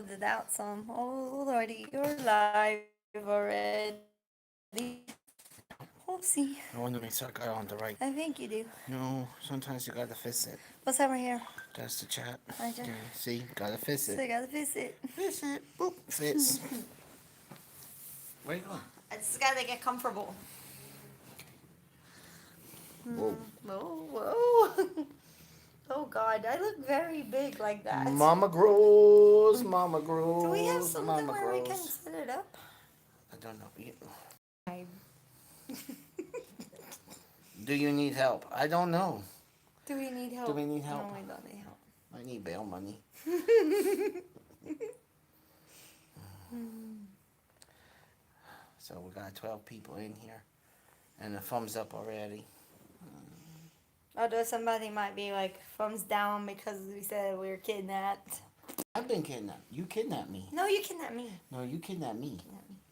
Without some. Oh lordy, you're live already. We'll see. I want to make sure I got on the right. I think you do. No, sometimes you gotta fix it. What's that right here? That's the chat. I just, Yeah, see, gotta fix so it. I gotta fix it. Fix it. Boop. Fits. Where you going? I just gotta get comfortable. Whoa. Whoa, whoa. Oh God, I look very big like that. Mama grows. Mama grows. Do we have something Mama where we can grows. set it up? I don't know. I- Do you need help? I don't know. Do we need help? Do we need help? No, we don't need help. I need bail money. So we got 12 people in here. And a thumbs up already. Although somebody might be like thumbs down because we said we were kidnapped. I've been kidnapped. You kidnapped me. No, you kidnapped me. No, you kidnapped me.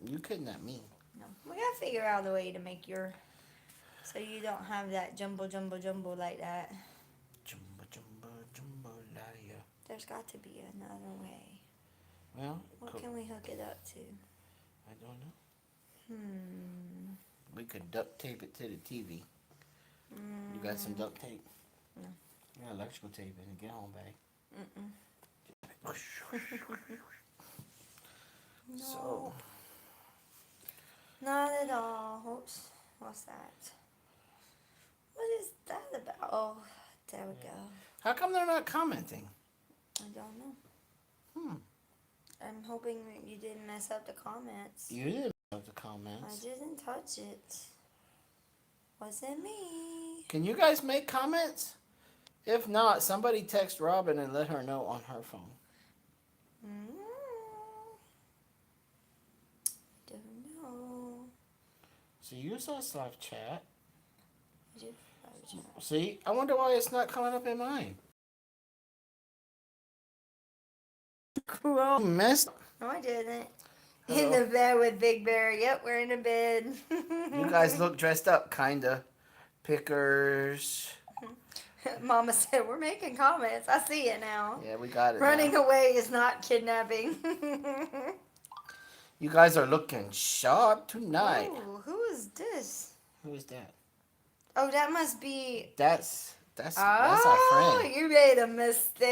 You kidnapped me. No, we gotta figure out a way to make your, so you don't have that jumbo like that. Jumbo, jumbo, jambalaya. There's got to be another way. Well, What can we hook it up to? I don't know. Hmm. We could duct tape it to the TV. You got some duct tape? No. You got electrical tape in the get home bag. Mm-mm. No. So, Not at all. Oops. What's that? What is that about? Oh, there we go. how come they're not commenting? I don't know. Hmm. I'm hoping that you didn't mess up the comments. You didn't have the I comments. didn't touch it. Wasn't me. Can you guys make comments? If not, somebody text Robyn and let her know on her phone. Mm. Don't know. So use us live chat. I did touch it. See, I wonder why it's not coming up in mine. Cool. Messed. No, I didn't. Hello. In the bed with Big Bear. Yep, we're in the bed. You guys look dressed up, kinda. Pickers. Mama said, we're making comments. I see it now. Yeah, we got it. Running now. away is not kidnapping. You guys are looking sharp tonight. Ooh, who is this? Who is that? Oh, that must be... That's our Oh, friend. you made a mistake.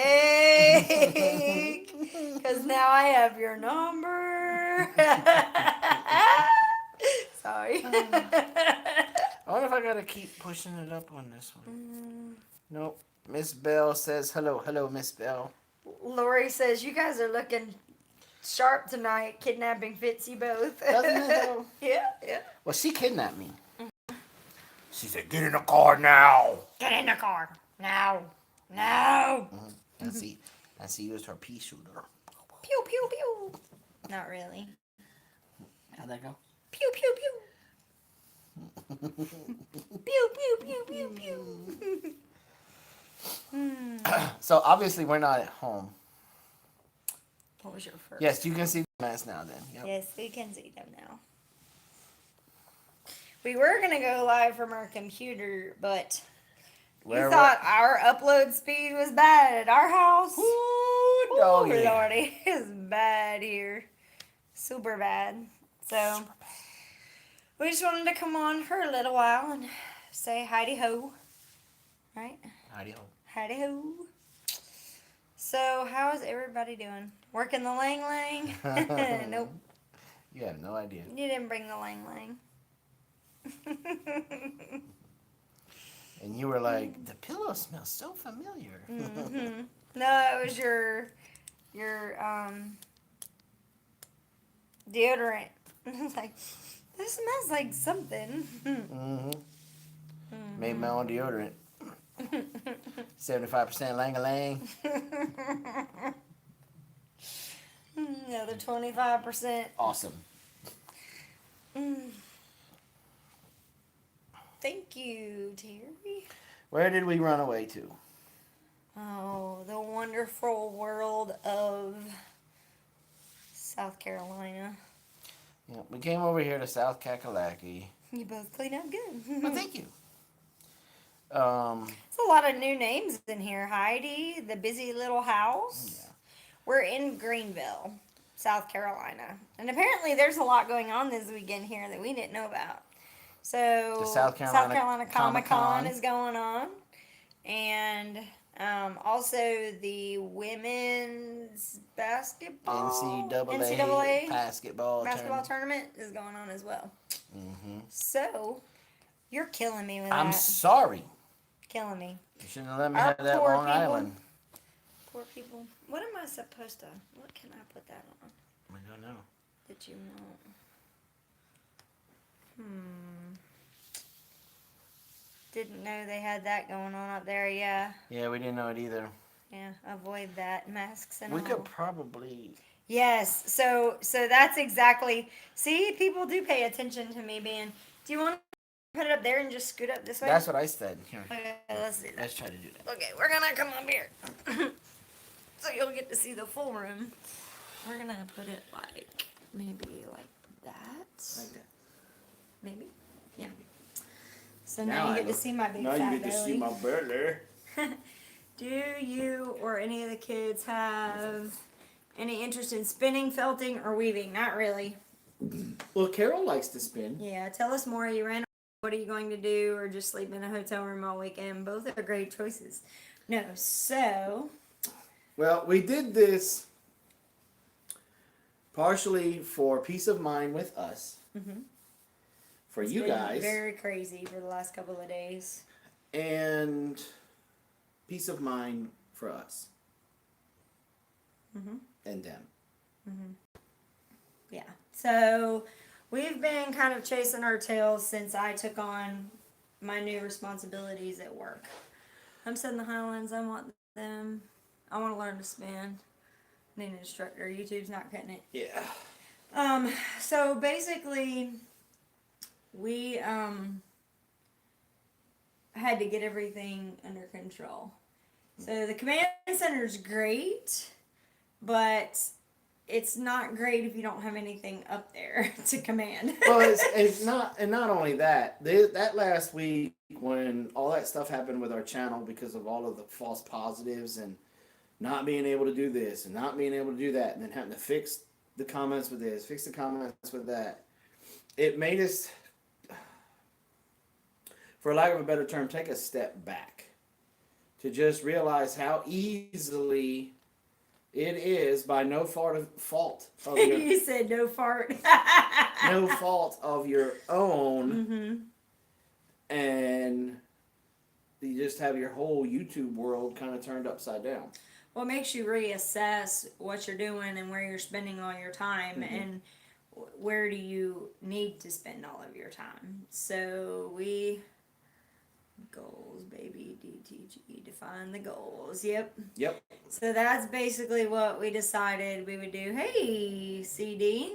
Because now I have your number. Sorry. I wonder if I gotta keep pushing it up on this one. Nope. Miss Bell says hello, hello, Miss Bell. Lori says, you guys are looking sharp tonight. Kidnapping fits you both. Doesn't it though? Yeah, yeah. Well, she kidnapped me. She said, "Get in the car now." Get in the car. Now. Now. And she used her pea shooter. Pew, pew, pew. Not really. How'd that go? Pew, pew, pew. Pew, pew, pew, pew, pew. So obviously we're not at home. What was your first? Yes, you can see the mess now. Then. Yep. Yes, we can see them now. We were going to go live from our computer, but we thought our upload speed was bad at our house. Ooh, doggy. Lordy, it's bad here. Super bad. So, we just wanted to come on for a little while and say hi-de-ho. Right? Howdy-ho. Hi-de-ho. So, how is everybody doing? Working the lang-lang? Nope. You have no idea. You didn't bring the lang-lang. And you were like, the pillow smells so familiar. Mm-hmm. No, it was your deodorant. Like, this smells like something. Made my own deodorant. 75% lang-a-lang. The other 25%. Awesome. Thank you, Terry. Where did we run away to? Oh, the wonderful world of South Carolina. Yeah, we came over here to South Kakalaki. You both clean up good. Well, thank you. There's a lot of new names in here. Heidi, the busy little house. Yeah. We're in Greenville, South Carolina. And apparently there's a lot going on this weekend here that we didn't know about. So, The South Carolina Comic-Con Comic-Con. is going on. And also the women's NCAA basketball tournament is going on as well. Mm-hmm. So, you're killing me with I'm that. sorry. Killing me. You shouldn't have let me Our have that poor Long people. Island. Poor people. What am I supposed to? What can I put that on? I don't know. That you want? Didn't know they had that going on up there. Yeah. Yeah, we didn't know it either. Yeah. Avoid that. Masks and We all. could probably. Yes. So that's exactly. See, people do pay attention to me being. Do you want to put it up there and just scoot up this way? That's what I said. Here. Okay. Let's do that. Let's try to do that. Okay, we're gonna come up here. So you'll get to see the full room. We're gonna put it like maybe like that. Like that. Maybe. Yeah. So now you get to see my big fat Now you get to belly. see my belly. Do you or any of the kids have any interest in spinning, felting, or weaving? Not really. Well, Carol likes to spin. Yeah, tell us more. You ran. What are you going to do, or just sleep in a hotel room all weekend? Both are great choices. No, so. Well, we did this partially for peace of mind with us, for It's you been guys, very crazy for the last couple of days. and peace of mind for us and them. Yeah. So we've been kind of chasing our tails since I took on my new responsibilities at work. I'm setting the Highlands. I want them. I want to learn to spin. Need an instructor. YouTube's not cutting it. Yeah. So basically, we had to get everything under control. So the command center's great, but it's not great if you don't have anything up there to command. Well, it's not, and not only that. That last week when all that stuff happened with our channel because of all of the false positives and not being able to do this and not being able to do that, and then having to fix the comments with this, fix the comments with that, it made us, for lack of a better term, take a step back to just realize how easily it is by no fault of your, You said no fart. no fault of your own, and you just have your whole YouTube world kind of turned upside down. Well, it makes you reassess what you're doing and where you're spending all your time and where do you need to spend all of your time. So goals, baby, DTG, define the goals. Yep. So that's basically what we decided we would do. Hey, C. Dean,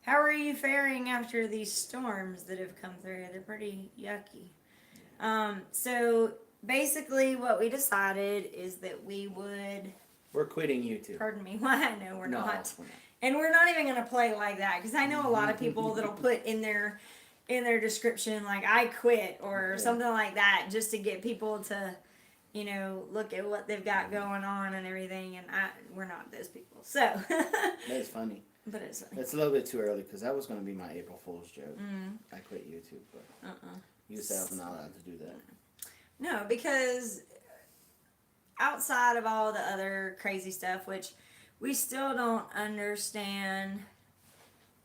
how are you faring after these storms that have come through? They're pretty yucky. So basically what we decided is that We're quitting YouTube. pardon me, well, I know we're No, not. we're not. And we're not even going to play like that because I know a lot of people that'll put in their description like I quit or something like that just to get people to, look at what they've got going on and everything. And we're not those people. So. That's funny. But it's funny. It's a little bit too early because that was going to be my April Fool's joke. I quit YouTube, but you said I'm not allowed to do that. No, because outside of all the other crazy stuff, which we still don't understand.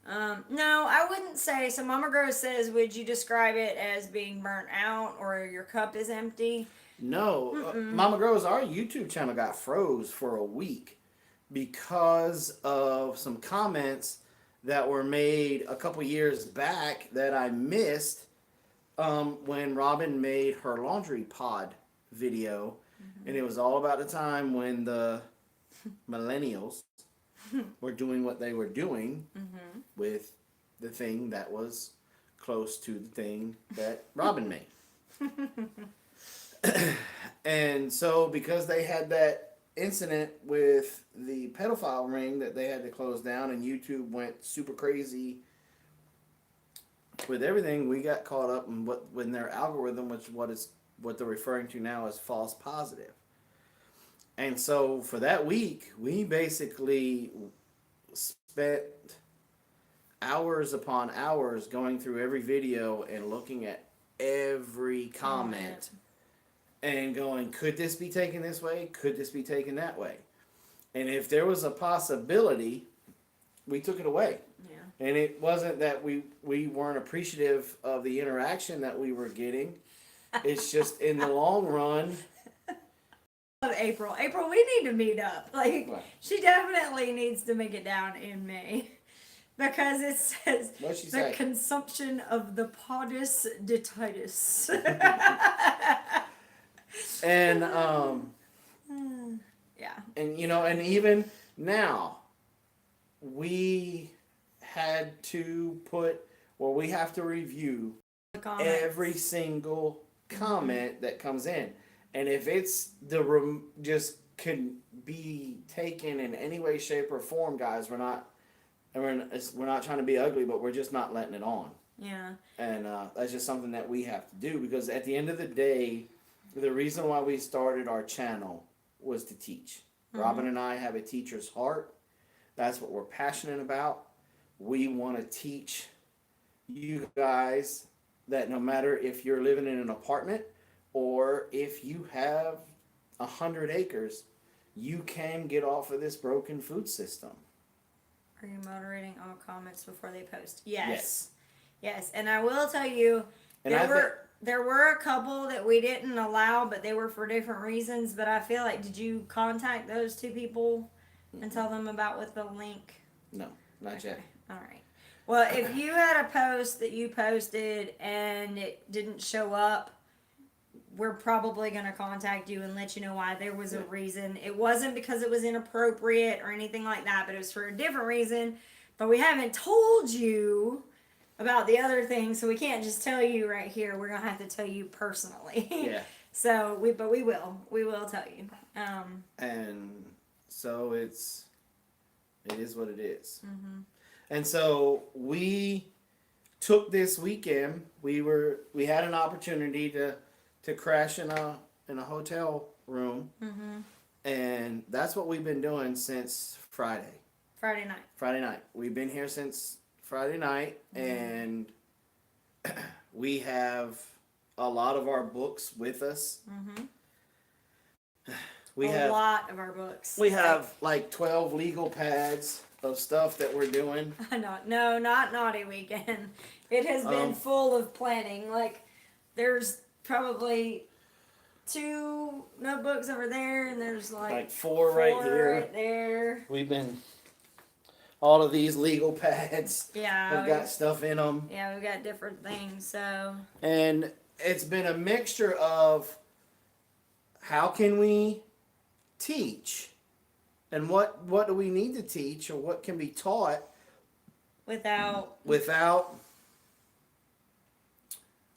No, I wouldn't say. So Mama Grow says, would you describe it as being burnt out or your cup is empty? No. Mama Grows, our YouTube channel got froze for a week because of some comments that were made a couple years back that I missed when Robyn made her laundry pod video. And it was all about the time when the millennials were doing what they were doing with the thing that was close to the thing that Robyn made. And so because they had that incident with the pedophile ring that they had to close down and YouTube went super crazy with everything, we got caught up in when their algorithm, which what they're referring to now as false positive. And so for that week, we basically spent hours upon hours going through every video and looking at every comment and going, could this be taken this way? Could this be taken that way? And if there was a possibility, we took it away. Yeah. And it wasn't that we weren't appreciative of the interaction that we were getting. It's just in the long run. April, we need to meet up. Like, right. She definitely needs to make it down in May. Because it says the consumption of the podus detitus. And yeah. And and even now we had to we have to review every single comment that comes in. And if it's just can be taken in any way, shape, or form, guys, we're not trying to be ugly, but we're just not letting it on. Yeah. And that's just something that we have to do, because at the end of the day, the reason why we started our channel was to teach. Mm-hmm. Robyn and I have a teacher's heart. That's what we're passionate about. We want to teach you guys that no matter if you're living in an apartment or if you have 100 acres, you can get off of this broken food system. Are you moderating all comments before they post? Yes. And I will tell you, there were a couple that we didn't allow, but they were for different reasons. But I feel like, did you contact those two people and tell them about with the link? No, not yet. All right. Well, if you had a post that you posted and it didn't show up, we're probably going to contact you and let you know why. There was a reason. It wasn't because it was inappropriate or anything like that, but it was for a different reason. But we haven't told you about the other things, so we can't just tell you right here. We're going to have to tell you personally. Yeah. So, we will. We will tell you. And so it is what it is. Mm-hmm. And so we took this weekend. We had an opportunity to crash in a hotel room. Mm-hmm. And that's what we've been doing since Friday night. We've been here since Friday night. Mm-hmm. And we have a lot of our books with us. Mm-hmm. A lot of our books. We have like 12 legal pads of stuff that we're doing. No, not Naughty Weekend. It has been full of planning. Like, there's probably 2 notebooks over there, and there's like 4 right here. Right there. We've been all of these legal pads. Yeah, we've got stuff in them. Yeah, we've got different things. So. And it's been a mixture of how can we teach, and what do we need to teach, or what can be taught without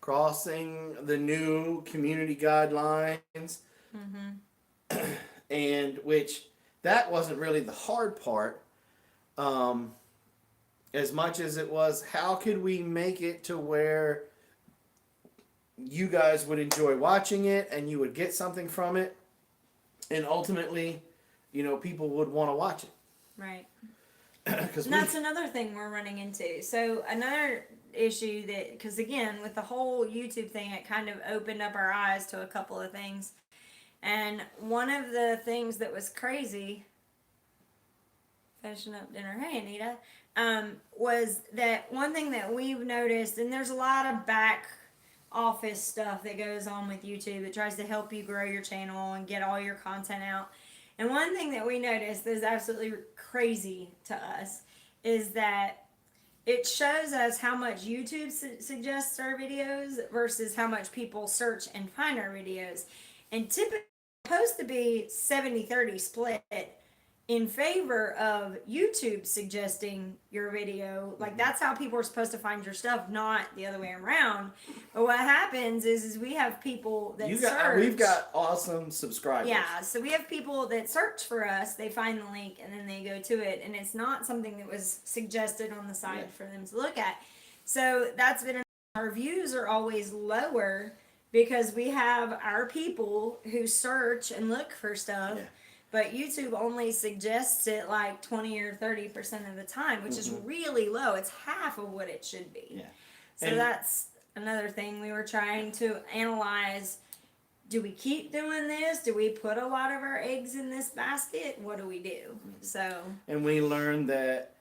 crossing the new community guidelines. Mm-hmm. And which that wasn't really the hard part, as much as it was how could we make it to where you guys would enjoy watching it and you would get something from it, and ultimately people would want to watch it. Right. And that's another thing we're running into. So another issue that, because again, with the whole YouTube thing, it kind of opened up our eyes to a couple of things. And one of the things that was crazy, finishing up dinner, hey Anita, was that one thing that we've noticed, and there's a lot of back office stuff that goes on with YouTube. It tries to help you grow your channel and get all your content out. And one thing that we noticed that is absolutely crazy to us is that it shows us how much YouTube suggests our videos versus how much people search and find our videos. And typically it's supposed to be 70-30 split in favor of YouTube suggesting your video. Like, that's how people are supposed to find your stuff, not the other way around. But what happens is we have people that search. We've got awesome subscribers. Yeah, so we have people that search for us, they find the link, and then they go to it. And it's not something that was suggested on the side for them to look at. So that's been, our views are always lower because we have our people who search and look for stuff. Yeah. but YouTube only suggests it like 20 or 30% of the time, which is really low. It's half of what it should be. Yeah. So that's another thing we were trying to analyze. Do we keep doing this? Do we put a lot of our eggs in this basket? What do we do? So. And we learned that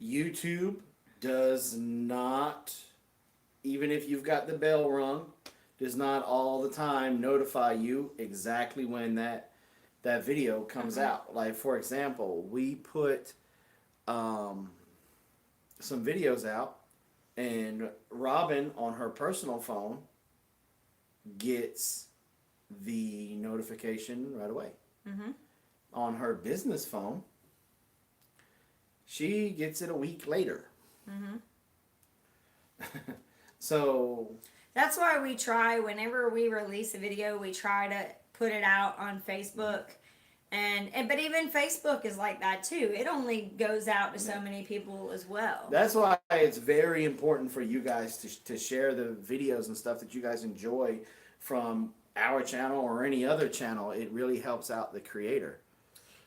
YouTube does not, even if you've got the bell rung, does not all the time notify you exactly when that video comes out. Like, for example, we put some videos out, and Robyn on her personal phone gets the notification right away. On her business phone, she gets it a week later. So that's why we try, whenever we release a video, we try to put it out on Facebook. But even Facebook is like that too. It only goes out to so many people as well. That's why it's very important for you guys to share the videos and stuff that you guys enjoy from our channel or any other channel. It really helps out the creator.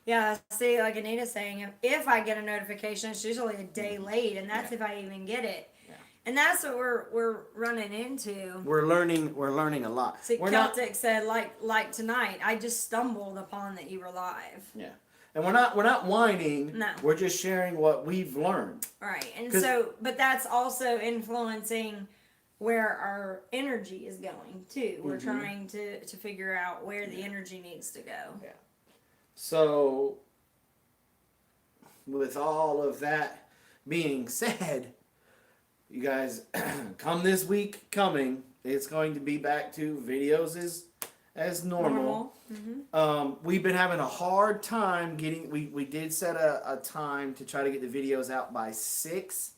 Yeah, see, like Anita's saying, if I get a notification, it's usually a day late, and that's if I even get it. Yeah. And that's what we're running into. We're learning a lot. See, Celtic said, like tonight, I just stumbled upon that you were live. Yeah. And we're not whining. No. We're just sharing what we've learned. Right. And so, but that's also influencing where our energy is going too. We're trying to figure out where the energy needs to go. Yeah. So, with all of that being said, you guys, come this week coming, it's going to be back to videos as normal. We've been having a hard time getting, we did set a time to try to get the videos out by 6.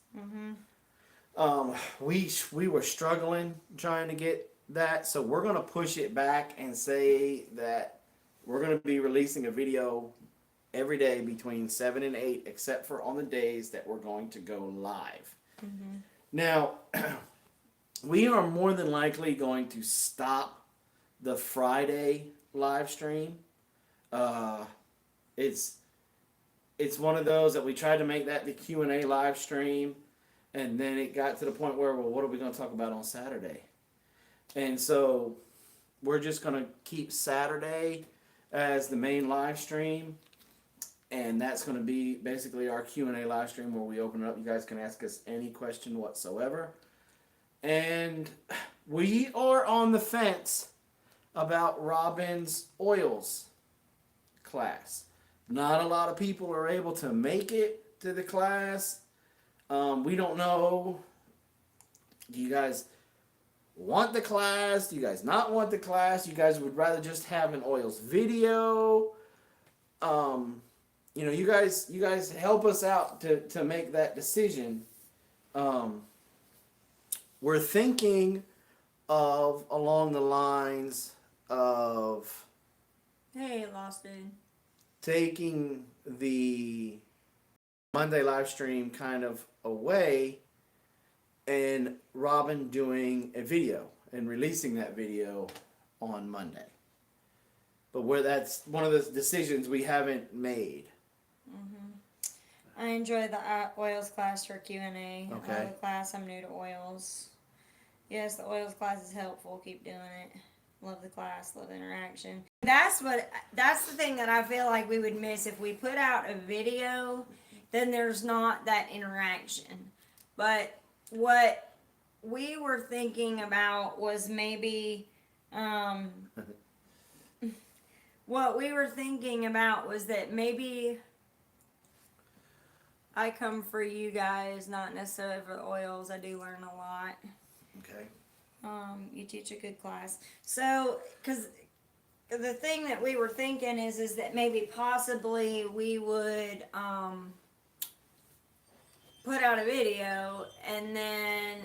We were struggling trying to get that, so we're going to push it back and say that we're going to be releasing a video every day between 7 and 8, except for on the days that we're going to go live. Now, we are more than likely going to stop the Friday live stream. It's one of those that we tried to make that the Q&A live stream, and then it got to the point where, well, what are we going to talk about on Saturday? And so we're just going to keep Saturday as the main live stream, and that's going to be basically our Q&A live stream where we open it up. You guys can ask us any question whatsoever. And we are on the fence about Robyn's oils class. Not a lot of people are able to make it to the class. We don't know. Do you guys want the class? Do you guys not want the class? You guys would rather just have an oils video? You guys help us out to make that decision. We're thinking of along the lines of Lost dude. taking the Monday live stream kind of away and Robyn doing a video and releasing that video on Monday. But that's one of the decisions we haven't made. I enjoy the oils class for Q&A. Okay. I love the class. I'm new to oils. Yes, the oils class is helpful. Keep doing it. Love the class. Love the interaction. That's the thing that I feel like we would miss if we put out a video. Then there's not that interaction. But what we were thinking about was maybe, what we were thinking about was that maybe I come for you guys, not necessarily for the oils. I do learn a lot. Okay. You teach a good class. So, because the thing that we were thinking is that maybe possibly we would put out a video, and then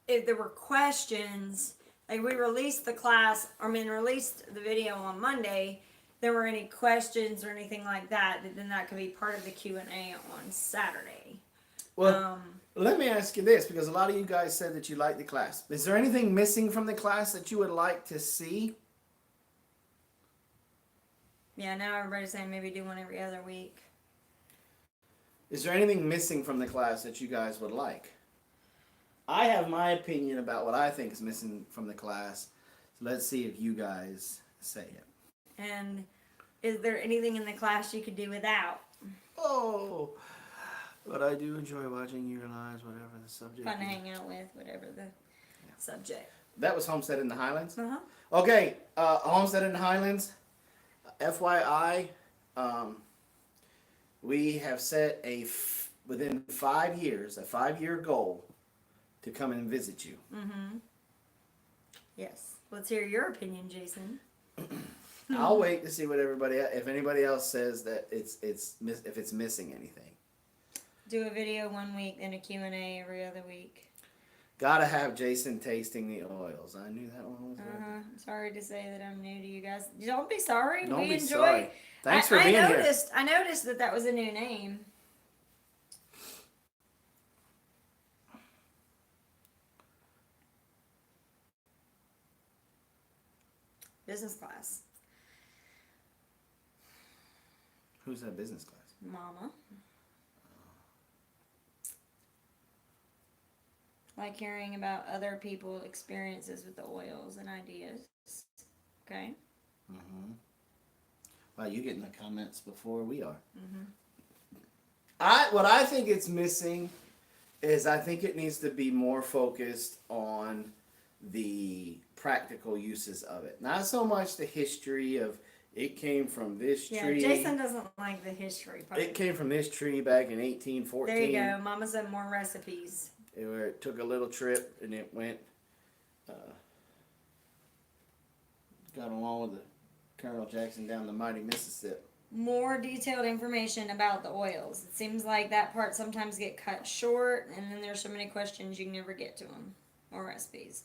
if there were questions, like we released released the video on Monday, there were any questions or anything like that, then that could be part of the Q&A on Saturday. Well, let me ask you this, because a lot of you guys said that you liked the class. Is there anything missing from the class that you would like to see? Yeah, now everybody's saying maybe do one every other week. Is there anything missing from the class that you guys would like? I have my opinion about what I think is missing from the class. So let's see if you guys say it. And is there anything in the class you could do without? Oh, but I do enjoy watching you guys, whatever the subject Fun to is. hang out with, whatever the subject. That was Homestead in the Highlands? Uh-huh. Okay, Homestead in the Highlands, FYI, we have set within 5 years, a 5-year goal to come and visit you. Mm-hmm. Yes. Let's hear your opinion, Jason. I'll wait to see what if anybody else says that if it's missing anything. Do a video one week, then a Q&A every other week. Gotta have Jason tasting the oils. I knew that one was there. Sorry to say that I'm new to you guys. Don't be sorry. Don't we be enjoy. sorry. Thanks for being here. I noticed that was a new name. Business class. Who's that business class? Mama. Like hearing about other people's experiences with the oils and ideas. Okay. Mm-hmm. Wow, you're getting the comments before we are. Mm-hmm. What I think it's missing is I think it needs to be more focused on the practical uses of it. Not so much the history of it came from this tree. Yeah, Jason doesn't like the history part. It came from this tree back in 1814. There you go. Mama said more recipes. It took a little trip and it went, got along with the Colonel Jackson down the mighty Mississippi. More detailed information about the oils. It seems like that part sometimes get cut short, and then there's so many questions you can never get to them, or recipes.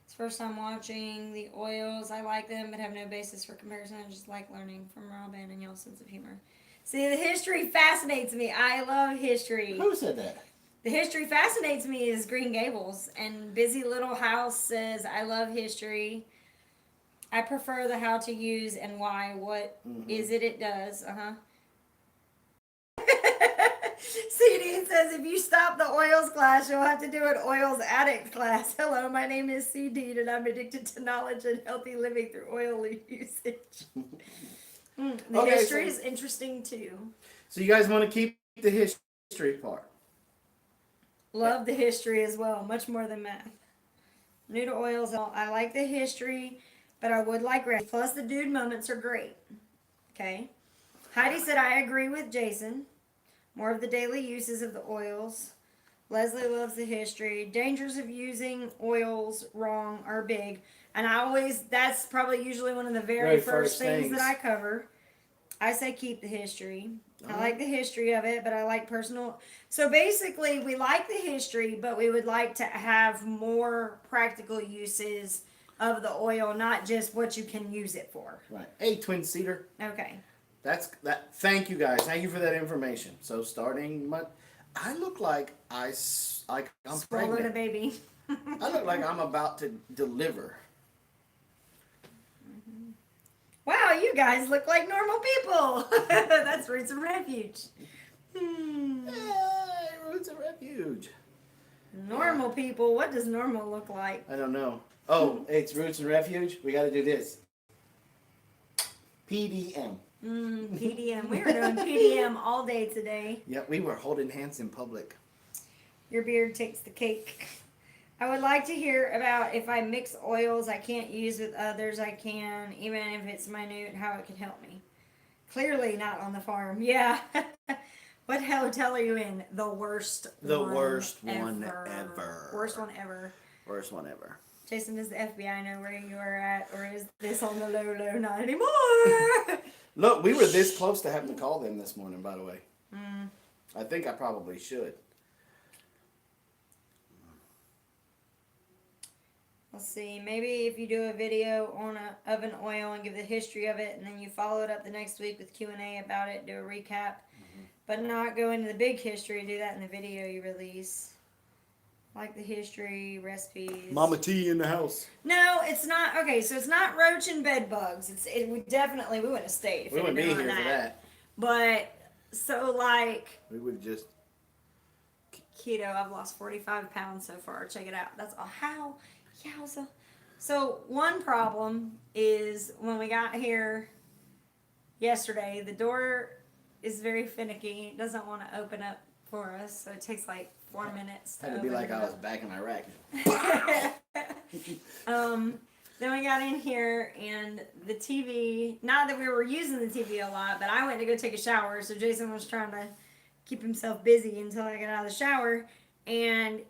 It's first time watching the oils. I like them, but have no basis for comparison. I just like learning from Robyn and y'all's sense of humor. See, the history fascinates me. I love history. Who said that? The history fascinates me is Green Gables, and Busy Little House says, I love history. I prefer the how to use and why. What is it? It does. CD says, if you stop the oils class, you'll have to do an oils addict class. Hello, my name is CD, and I'm addicted to knowledge and healthy living through oil usage. The history is interesting, too. So you guys want to keep the history part? Love the history as well, much more than math. New to oils, I like the history, but I would like recipes. Plus, the dude moments are great. Okay. Heidi said, I agree with Jason. More of the daily uses of the oils. Leslie loves the history. Dangers of using oils wrong are big. And that's probably usually one of the very first things that I cover. I say keep the history. I like the history of it, but I like personal. So basically, we like the history, but we would like to have more practical uses of the oil, not just what you can use it for. Right. Hey, Twin Cedar. Okay. Thank you guys. Thank you for that information. So starting I look like I'm Swallowed pregnant. a baby. I look like I'm about to deliver. Wow, you guys look like normal people. That's Roots of Refuge. Hey, Roots of Refuge. Normal people. What does normal look like? I don't know. Oh, it's Roots and Refuge. We got to do this. PDM. PDM. We were doing PDM all day today. Yep, we were holding hands in public. Your beard takes the cake. I would like to hear about if I mix oils I can't use with others I can, even if it's minute, how it can help me. Clearly not on the farm. Yeah. What hotel are you in? The worst one Worst ever. one ever. Worst one ever. Worst one ever. Jason, does the FBI know where you are at, or is this on the low? Not anymore. Look, we were this close to having to call them this morning, by the way. I think I probably should. Let's see. Maybe if you do a video of an oil and give the history of it, and then you follow it up the next week with Q&A about it, do a recap, but not go into the big history. Do that in the video you release. like the history, recipes. Mama T in the house. No, it's not. Okay, so it's not roach and bed bugs. We wouldn't have stayed if We it wouldn't had be been here on for that. But, so like, We would just. keto, I've lost 45 pounds so far. Check it out. That's all. How? Yowza. So, one problem is when we got here yesterday, the door is very finicky. It doesn't want to open up for us, so it takes like 4 minutes to Had to open be like it I was up. back in Iraq. Then we got in here and the TV, not that we were using the TV a lot, but I went to go take a shower, so Jason was trying to keep himself busy until I got out of the shower. And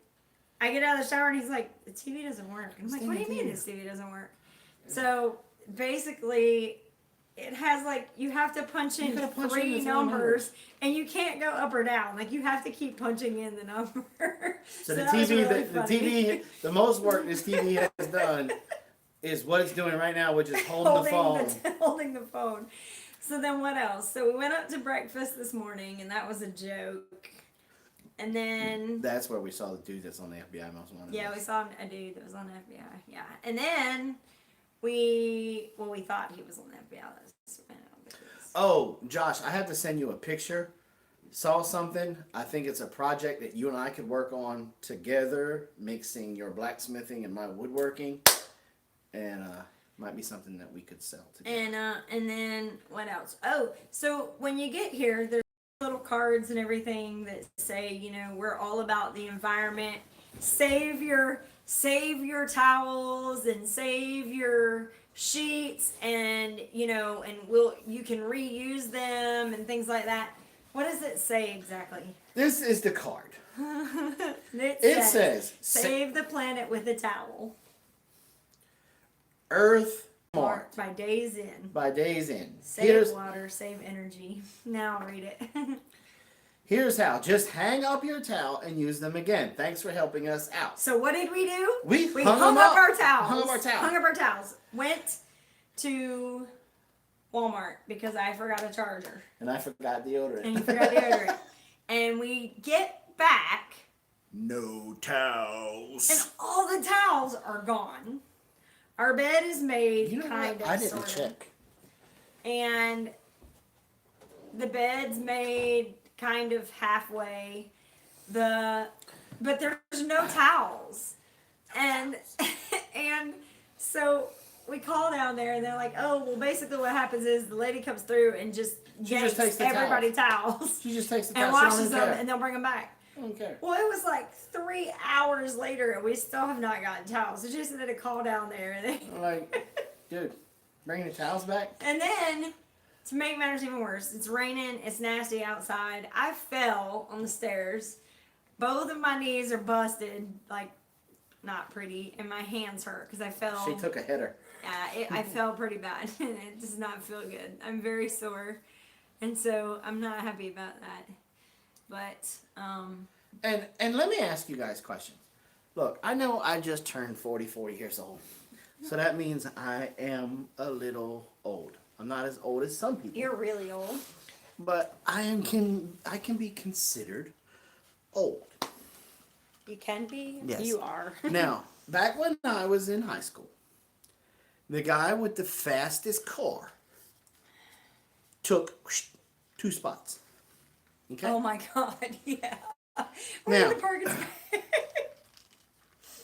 I get out of the shower and he's like, the TV doesn't work. I'm like, what do you mean this TV doesn't work? So basically, it has like, you have to punch in three numbers and you can't go up or down. Like, you have to keep punching in the number. So the TV, the most work this TV has done is what it's doing right now, which is holding the phone. Holding the phone. So then what else? So we went up to breakfast this morning and that was a joke. And then that's where we saw the dude that's on the FBI most wanted. Yeah, we saw a dude that was on the FBI. Yeah, and then we thought he was on the FBI. Oh, Josh, I have to send you a picture. Saw something. I think it's a project that you and I could work on together, mixing your blacksmithing and my woodworking, and might be something that we could sell together. And then what else? Oh, so when you get here, there's little cards and everything that say, you know, we're all about the environment. Save your towels and save your sheets, and you know, and you can reuse them and things like that. What does it say exactly? This is the card. it says save the planet with a towel. Earth Mart. By Days Inn. By Days Inn. Save water, save energy. Now I'll read it. Here's how. Just hang up your towel and use them again. Thanks for helping us out. So what did we do? We hung up our towels. Hung up our towels. Hung up our towels. Went to Walmart because I forgot a charger. And I forgot deodorant. And you forgot deodorant. And we get back. No towels. And all the towels are gone. Our bed is made kind of. I didn't check. And the bed's made kind of halfway. But there's no towels. And so we call down there and they're like, oh, well, basically what happens is the lady comes through and just yanks everybody towels. She just takes the towels. And washes them and they'll bring them back. Okay. Well, it was like 3 hours later, and we still have not gotten towels. So Jason had to call down there. And I'm like, dude, bringing the towels back? And then, to make matters even worse, it's raining. It's nasty outside. I fell on the stairs. Both of my knees are busted, like, not pretty, and my hands hurt because I fell. She took a hitter. I fell pretty bad, and it does not feel good. I'm very sore, and so I'm not happy about that. But and let me ask you guys questions. Look, I know I just turned 44 years old, so that means I am a little old. I'm not as old as some people. You're really old, but I can be considered old. You can be. Yes. You are. Now, back when I was in high school, the guy with the fastest car took 2 spots. Okay. Oh my God! Yeah. Now, the parking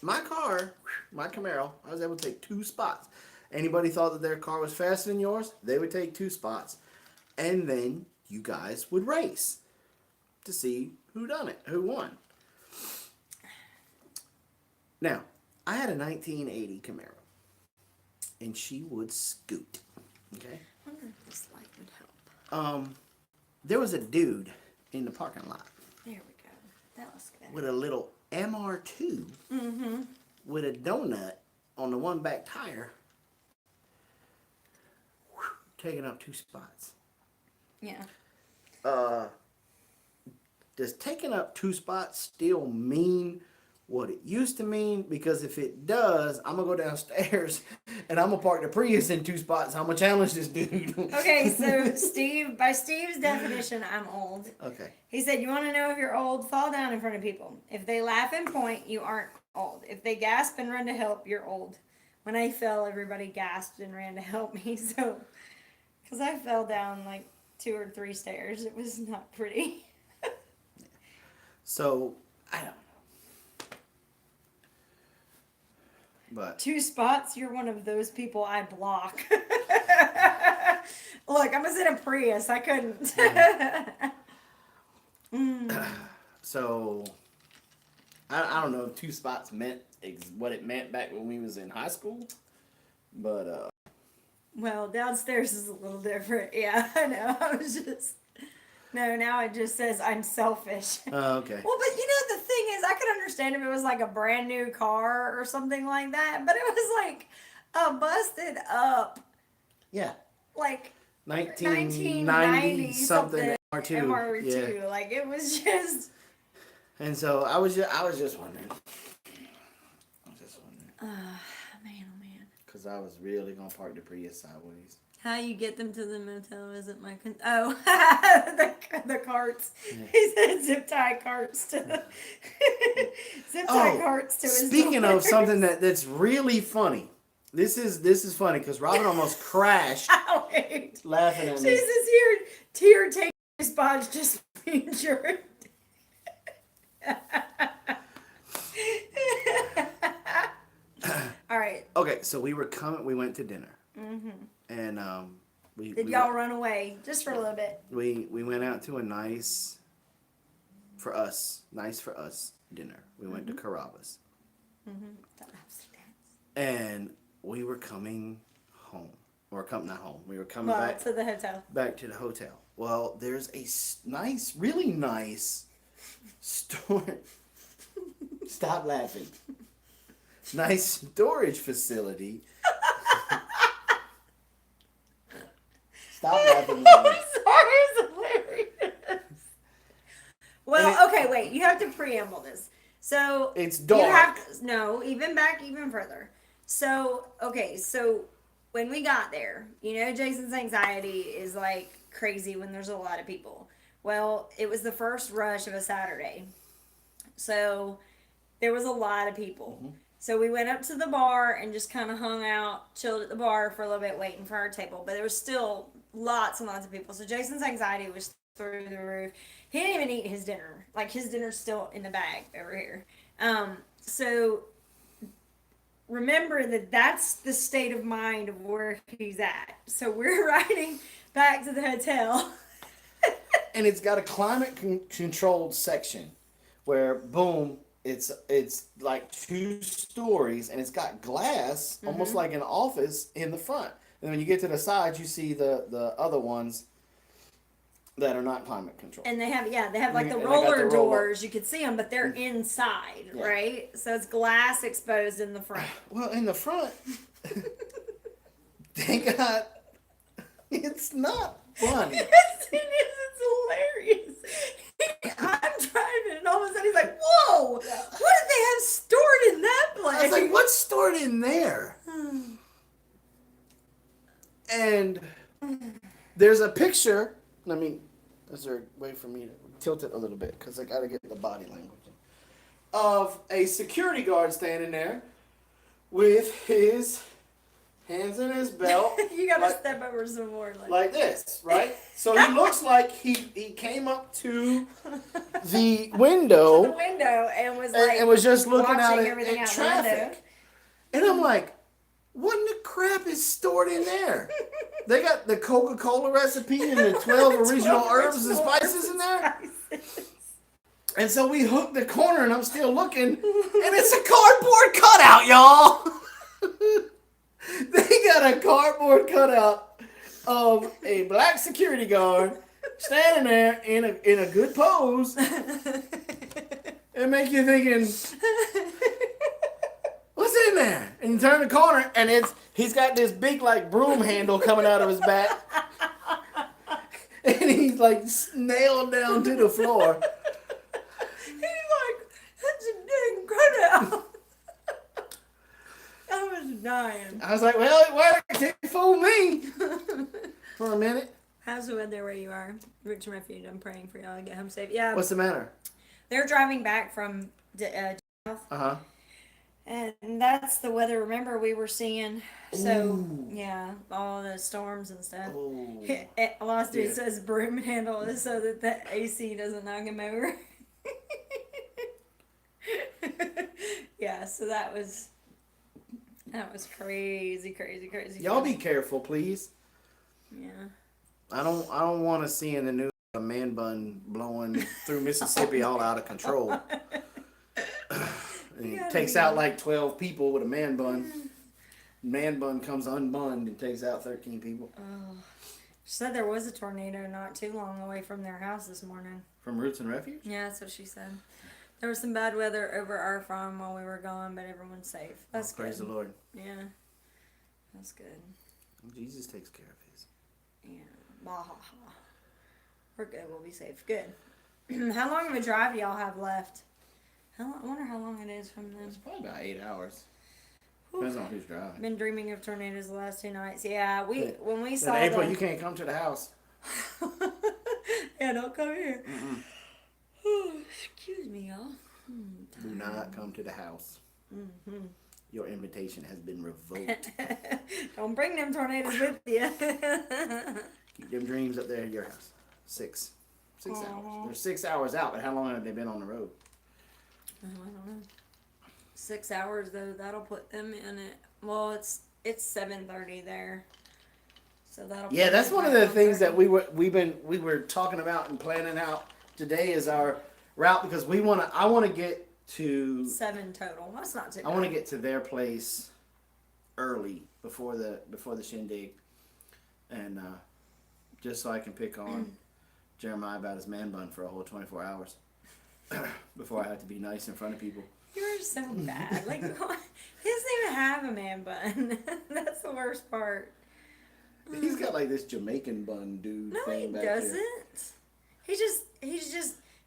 my car, my Camaro, I was able to take 2 spots. Anybody thought that their car was faster than yours, they would take 2 spots, and then you guys would race to see who won. Now, I had a 1980 Camaro, and she would scoot. Okay. I wonder if this light would help. There was a dude in the parking lot. There we go. That was good. With a little MR2 with a donut on the one back tire, taking up 2 spots. Yeah. Does taking up 2 spots still mean what it used to mean? Because if it does, I'm going to go downstairs and I'm gonna park the Prius in 2 spots. I'm gonna challenge this dude. Okay, so Steve, by Steve's definition, I'm old. Okay. He said, you want to know if you're old? Fall down in front of people. If they laugh and point, you aren't old. If they gasp and run to help, you're old. When I fell, everybody gasped and ran to help me. So, because I fell down like 2 or 3 stairs, it was not pretty. So, I don't know. But 2 spots, you're one of those people I block. Look, I'm in a Prius. I couldn't. So, I don't know if 2 spots meant what it meant back when we was in high school, but well, downstairs is a little different. Yeah, I know. I was just now it just says I'm selfish. Oh, okay. Well, but you know the thing is, I could understand if it was like a brand new car or something like that, but it was like a busted up, Yeah, like 1990 something MR2. MR2. Yeah. Like it was just. And so I was just wondering. Man, oh man. Because I was really gonna park the Prius sideways. How you get them to the motel isn't my the carts. Yeah. He said zip tie carts to carts to his speaking doors. of something that's really funny. This is funny because Robyn almost crashed laughing at me. Jesus, here taking spots just being sure. All right. Okay, so we went to dinner. Mm-hmm. And Did y'all run away just for a little bit? We went out to a nice for us dinner. We went to Carrabba's. Mm-hmm. And we were coming home. Or not home. We were coming back to the hotel. Back to the hotel. Well, there's a nice, really nice store. Stop laughing. Nice storage facility. Stop laughing. I'm sorry, it's hilarious. Well, okay, wait. You have to preamble this. So it's dark. You have to, even further. So when we got there, Jason's anxiety is like crazy when there's a lot of people. Well, it was the first rush of a Saturday, so there was a lot of people. Mm-hmm. So we went up to the bar and just kind of hung out, chilled at the bar for a little bit, waiting for our table. But there was still lots and lots of people. So Jason's anxiety was through the roof. He didn't even eat his dinner. Like, his dinner's still in the bag over here. So remember that's the state of mind of where he's at. So we're riding back to the hotel. And it's got a climate controlled section where, boom, it's like 2 stories, and it's got glass, mm-hmm. almost like an office in the front. And when you get to the sides, you see the other ones that are not climate controlled. And they have like the roller doors. You could see them, but they're inside, yeah. Right? So it's glass exposed in the front. Well, in the front, they got. It's not funny. Yes, it is. It's hilarious. I'm driving, and all of a sudden he's like, "Whoa! What did they have stored in that place?" I was like, "What's stored in there?" And there's a picture. I mean, is there a way for me to tilt it a little bit because I got to get the body language of a security guard standing there with his hands in his belt. You gotta step over some more. Like this, right? So he looks like he came up to the window. And was like, and was just looking out at traffic. And I'm like, what in the crap is stored in there? They got the Coca-Cola recipe and the 12 original herbs and spices in there. And so we hooked the corner, and I'm still looking, and it's a cardboard cutout, y'all. They got a cardboard cutout of a black security guard standing there in a good pose. It make you thinking, what's in there? And you turn the corner, and he's got this big like broom handle coming out of his back, and he's like nailed down to the floor. He's like, that's a dang cutout. That was dying. I was like, well, can't fool me for a minute. How's the weather where you are? Rich Refuge, I'm praying for y'all to get home safe. Yeah. What's the matter? They're driving back from south. Uh-huh. And that's the weather, remember, we were seeing. So, Ooh. yeah, all the storms and stuff. Oh. Last dude says broom handle is so that the AC doesn't knock him over. Yeah, so that was crazy. Y'all be careful, please. Yeah. I don't want to see in the news a man bun blowing through Mississippi all out of control. And it takes out like 12 people with a man bun. Man bun comes unbunned and takes out 13 people. Oh. She said there was a tornado not too long away from their house this morning. From Roots and Refuge? Yeah, that's what she said. There was some bad weather over our farm while we were gone, but everyone's safe. That's good. Praise the Lord. Yeah. That's good. Jesus takes care of his. Yeah. Baha. We're good. We'll be safe. Good. How long of a drive do y'all have left? I wonder how long it is from them. It's probably about 8 hours. Depends on who's driving. Been dreaming of tornadoes the last 2 nights. Yeah, when we saw April, you can't come to the house. Yeah, don't come here. Excuse me, y'all. Do not come to the house. Mm-hmm. Your invitation has been revoked. Don't bring them tornadoes with you. Keep them dreams up there at your house. 6 hours. They're 6 hours out, but how long have they been on the road? Oh, I don't know. 6 hours though. That'll put them in it. Well, it's 7:30 there. So that'll. Yeah, that's one of the things that we were talking about and planning out today is our route because I want to get to 7 total. That's not too bad. I want to get to their place early before the shindig, and just so I can pick on Jeremiah about his man bun for a whole 24 hours before I have to be nice in front of people. You're so bad. Like he doesn't even have a man bun. That's the worst part. He's got like this Jamaican bun dude. No, thing he back doesn't. Here.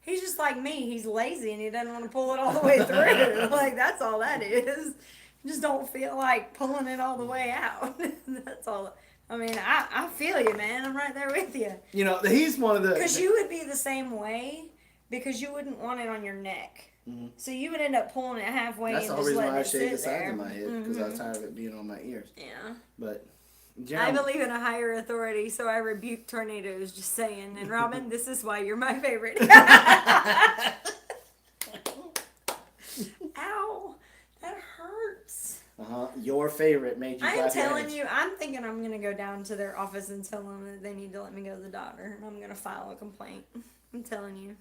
He's just like me. He's lazy and he doesn't want to pull it all the way through. Like that's all that is. You just don't feel like pulling it all the way out. That's all. I mean, I feel you, man. I'm right there with you. You know, he's one of the. Because you would be the same way because you wouldn't want it on your neck. Mm-hmm. So you would end up pulling it halfway. That's and the just reason why I letting shaved the it sit sides there. of my head because I was tired of it being on my ears. Yeah. But I believe in a higher authority, so I rebuke tornadoes. Just saying. And Robyn, this is why you're my favorite. Ow, that hurts. Your favorite made you. I'm telling you, I'm thinking I'm gonna go down to their office and tell them that they need to let me go to the doctor, and I'm gonna file a complaint. I'm telling you.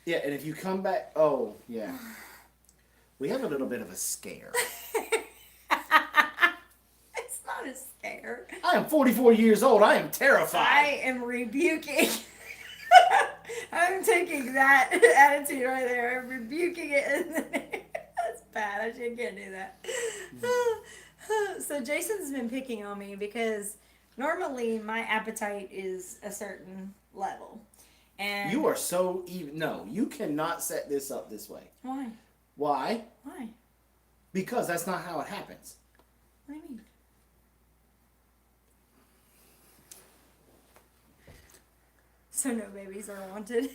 Yeah, and if you come back, oh yeah, we have a little bit of a scare. It's not a scare. I am 44 years old. I am terrified. I am rebuking. I'm taking that attitude right there. I'm rebuking it. And that's bad. I can't do that. So Jason's been picking on me because normally my appetite is a certain level. And you are so even. No, you cannot set this up this way. Why? Why? Why? Because that's not how it happens. What do you mean? So no babies are wanted.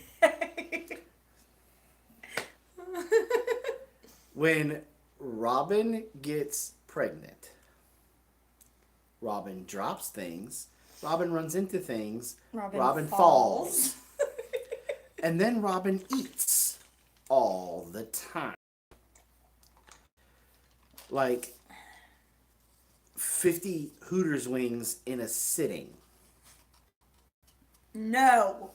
When Robyn gets pregnant, Robyn drops things. Robyn runs into things. Robyn falls. And then Robyn eats all the time. Like 50 Hooters wings in a sitting. No.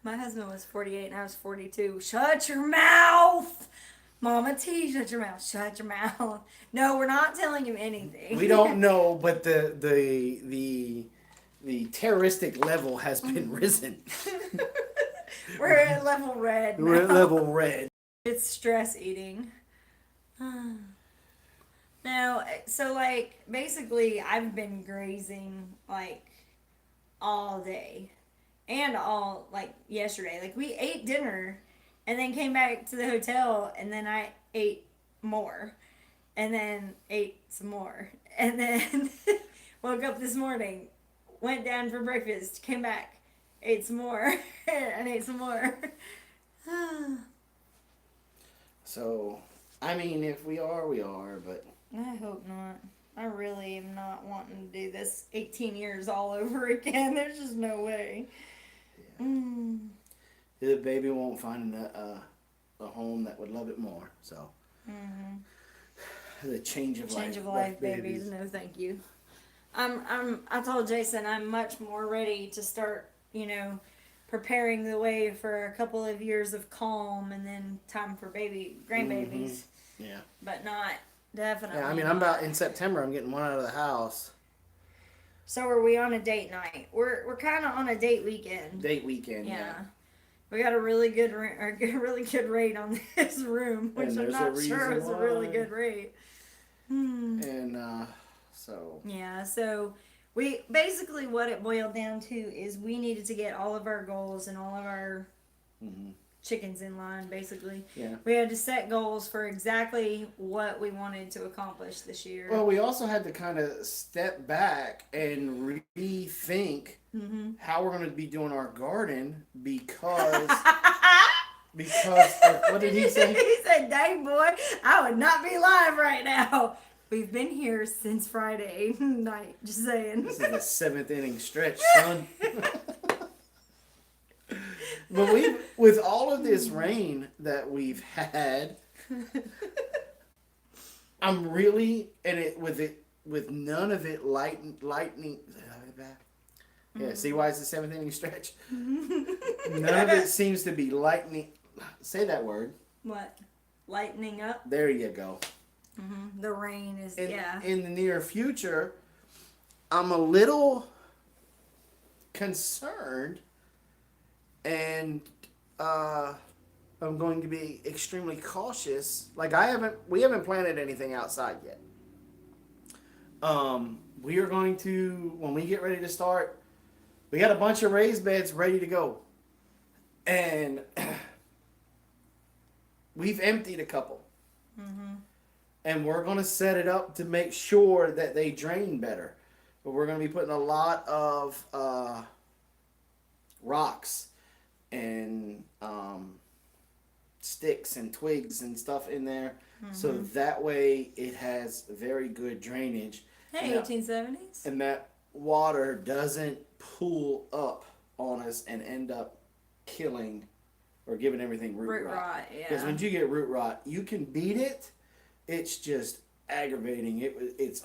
My husband was 48 and I was 42. Shut your mouth. Mama T, shut your mouth. Shut your mouth. No, we're not telling you anything. We don't know, but the terroristic level has been risen. We're at level red now. We're at level red. It's stress eating. No, so like basically I've been grazing like all day and all like yesterday. Like we ate dinner and then came back to the hotel and then I ate more. and then ate some more. And then woke up this morning, went down for breakfast, came back, ate some more, and ate some more. So, I mean, if we are, we are, but... I hope not. I really am not wanting to do this 18 years all over again. There's just no way. Yeah. The baby won't find a home that would love it more, so... The change of life. Change of life, babies. No, thank you. I told Jason I'm much more ready to start, preparing the way for a couple of years of calm and then time for grandbabies. Yeah. But not definitely. Yeah, I mean, I'm about in September. I'm getting one out of the house. So are we on a date night? We're kind of on a date weekend. Date weekend. Yeah. We got a really good rate on this room, which I'm not sure is a really good rate. And so. Yeah, so we basically what it boiled down to is we needed to get all of our goals and all of our chickens in line, basically. Yeah. We had to set goals for exactly what we wanted to accomplish this year. Well, we also had to kind of step back and rethink how we're going to be doing our garden because what did he say? He said, "Dang boy, I would not be live right now." We've been here since Friday night. Just saying. This is the 7th inning stretch, son. But with all of this rain that we've had, I'm really with none of it lightning. Yeah, see why it's the 7th inning stretch? None of it seems to be lightning. Say that word. What? Lightening up? There you go. The rain is, In the near future, I'm a little concerned, and I'm going to be extremely cautious. Like we haven't planted anything outside yet. We are going to, when we get ready to start, we got a bunch of raised beds ready to go. And we've emptied a couple. And we're going to set it up to make sure that they drain better. But we're going to be putting a lot of rocks and sticks and twigs and stuff in there. So that way it has very good drainage. Hey, 1870s. And that water doesn't pool up on us and end up killing or giving everything root rot. Yeah. Because when you get root rot, you can beat it. It's just aggravating. It's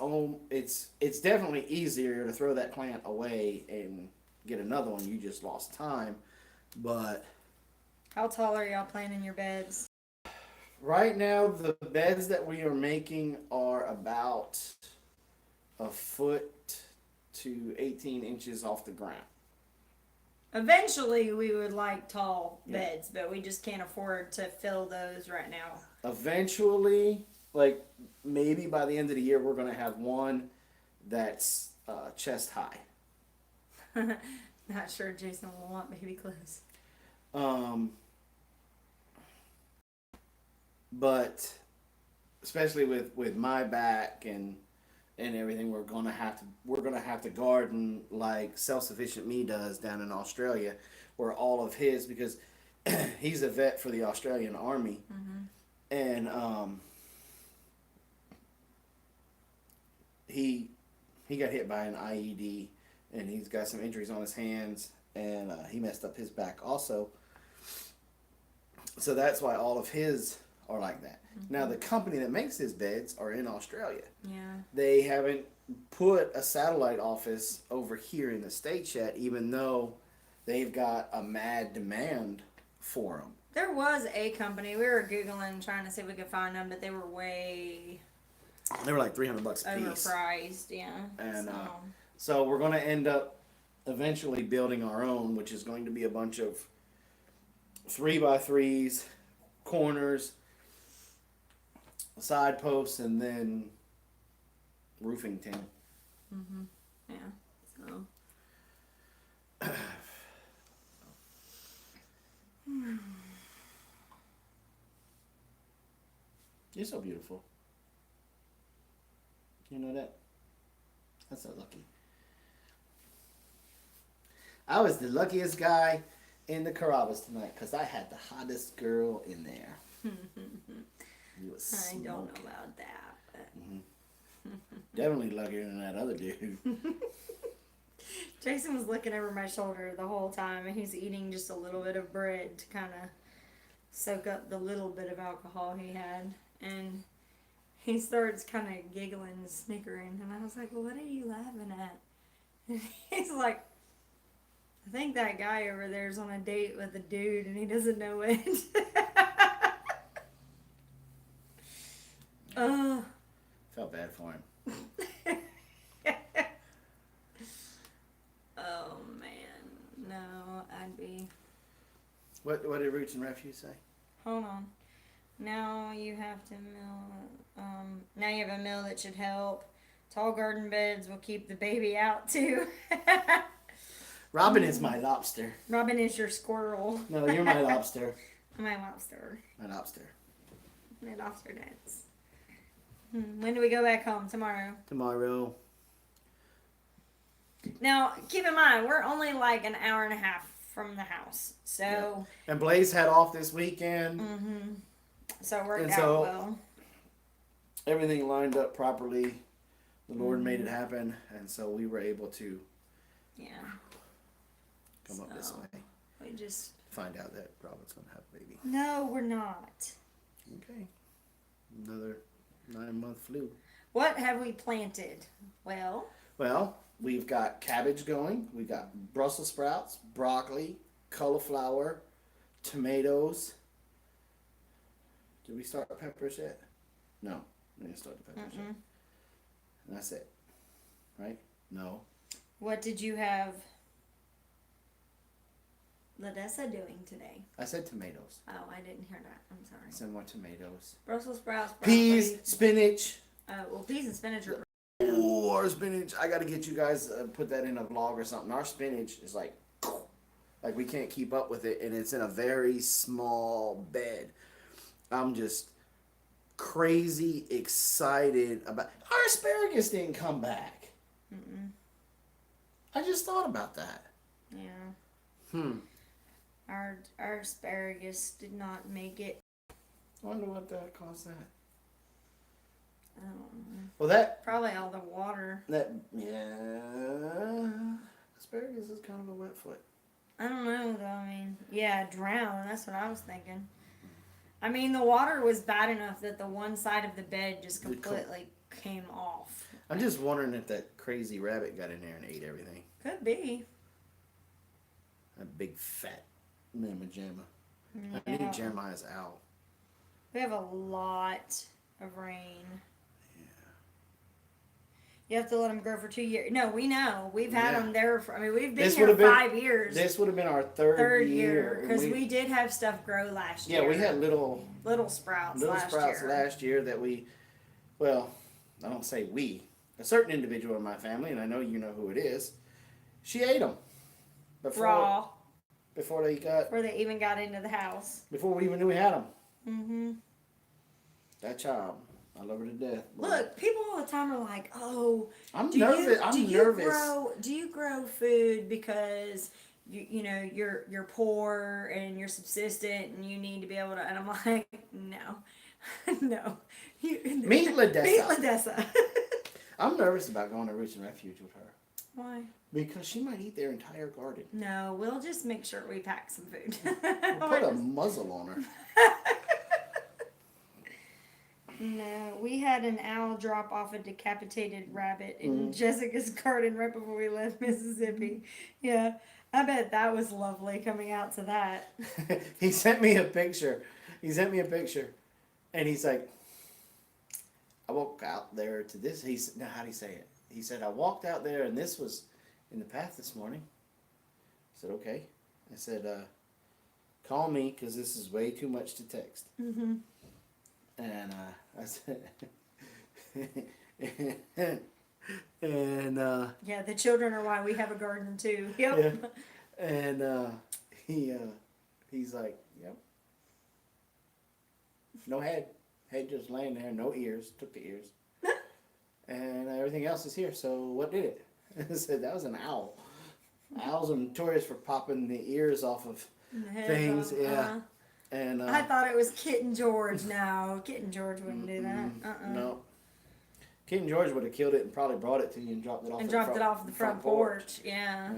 definitely easier to throw that plant away and get another one. You just lost time. But how tall are y'all planting your beds? Right now, the beds that we are making are about a foot to 18 inches off the ground. Eventually, we would like tall beds, but we just can't afford to fill those right now. Eventually, like maybe by the end of the year, we're going to have one that's chest high. Not sure Jason will want baby clothes. But especially with my back and everything, we're gonna have to garden like Self-Sufficient Me does down in Australia, where all of his, because he's a vet for the Australian Army, and he got hit by an IED, and he's got some injuries on his hands, and he messed up his back also. So that's why all of his are like that. Now, the company that makes his beds are in Australia. Yeah. They haven't put a satellite office over here in the States yet, even though they've got a mad demand for them. There was a company. We were Googling, trying to see if we could find them, but they were way... They were like $300 a piece. Overpriced, yeah. And so we're going to end up eventually building our own, which is going to be a bunch of 3x3s, corners, side posts, and then roofing tin. Yeah. So. You're so beautiful. You know that? That's so lucky. I was the luckiest guy in the Carrabba's tonight because I had the hottest girl in there. I don't know about that. But... Definitely luckier than that other dude. Jason was looking over my shoulder the whole time, and he's eating just a little bit of bread to kind of soak up the little bit of alcohol he had. And he starts kind of giggling and snickering, and I was like, well, what are you laughing at? And he's like, I think that guy over there's on a date with a dude, and he doesn't know it. Felt bad for him. Oh, man. No, I'd be... What did Roots and Refuge say? Hold on. Now you have to mill... now you have a mill that should help. Tall garden beds will keep the baby out, too. Robyn is my lobster. Robyn is your squirrel. No, you're my lobster. My lobster. My lobster. My lobster dance. When do we go back home? Tomorrow. Tomorrow. Now, keep in mind, we're only like an hour and a half from the house. So. Yeah. And Blaze had off this weekend. So it worked out well. Everything lined up properly. The Lord made it happen. And so we were able to come up this way. We just find out that Robyn's going to have a baby. No, we're not. Okay. Another 9-month flu. What have we planted? Well, we've got cabbage going. We got Brussels sprouts, broccoli, cauliflower, tomatoes. Did we start peppers yet? No, we didn't start the peppers yet. And that's it, right? No. What did you have Ladessa doing today? I said tomatoes. Oh, I didn't hear that. I'm sorry. I said more tomatoes. Brussels sprouts, broccoli. Peas, spinach. Well, peas and spinach are... Oh, our spinach. I got to get you guys, put that in a vlog or something. Our spinach is like we can't keep up with it, and it's in a very small bed. I'm just crazy excited about... Our asparagus didn't come back. I just thought about that. Yeah. Our asparagus did not make it. I wonder what that caused that. I don't know. Well, that... Probably all the water. Asparagus is kind of a wet foot. I don't know, though. I mean, drown. That's what I was thinking. I mean, the water was bad enough that the one side of the bed just completely came off. I'm just wondering if that crazy rabbit got in there and ate everything. Could be. A big fat mamma jamma. Yeah. I need Jeremiah's owl. We have a lot of rain. You have to let them grow for 2 years. No, we know. We've had them there for, we've been here 5 years. This would have been our third year. Because we did have stuff grow last year. Yeah, we had little sprouts last year that we, I don't say we. A certain individual in my family, and I know you know who it is, she ate them. Raw. Before they even got into the house. Before we even knew we had them. That child. I love her to death. Look, people all the time are like, "Oh, I'm nervous. Do you grow food because you're poor and you're subsistent and you need to be able to?" And I'm like, "No, no." Meet Ladessa. Meet Ladessa. I'm nervous about going to Roots and Refuge with her. Why? Because she might eat their entire garden. No, we'll just make sure we pack some food. We'll put a muzzle on her. No, we had an owl drop off a decapitated rabbit in Jessica's garden right before we left Mississippi. Yeah, I bet that was lovely coming out to that. He sent me a picture. And he's like, I walked out there to this. Now, how do you say it? He said, I walked out there and this was in the path this morning. I said, okay. I said, call me because this is way too much to text. And I said, yeah, the children are why we have a garden too. Yep. Yeah. And he's like, yep. No head just laying there, no ears. Took the ears. and everything else is here. So what did it? I said that was an owl. Owls are notorious for popping the ears off of things. Yeah. And I thought it was Kitten George. No, Kitten George wouldn't do that. No. Kitten George would have killed it and probably brought it to you and dropped it off the front porch. Yeah.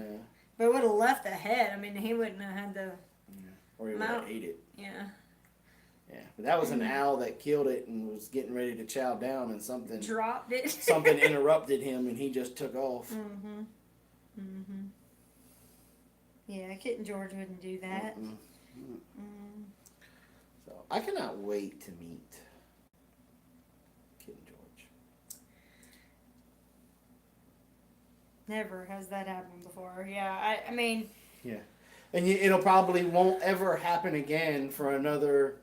But it would have left the head. I mean, he wouldn't have had the. Yeah. Or he would have ate it. Yeah. Yeah. But that was an owl that killed it and was getting ready to chow down, and something dropped it. Something interrupted him, and he just took off. Yeah, Kitten George wouldn't do that. So I cannot wait to meet Kitten George. Never has that happened before. Yeah, I mean. Yeah, and it'll probably won't ever happen again for another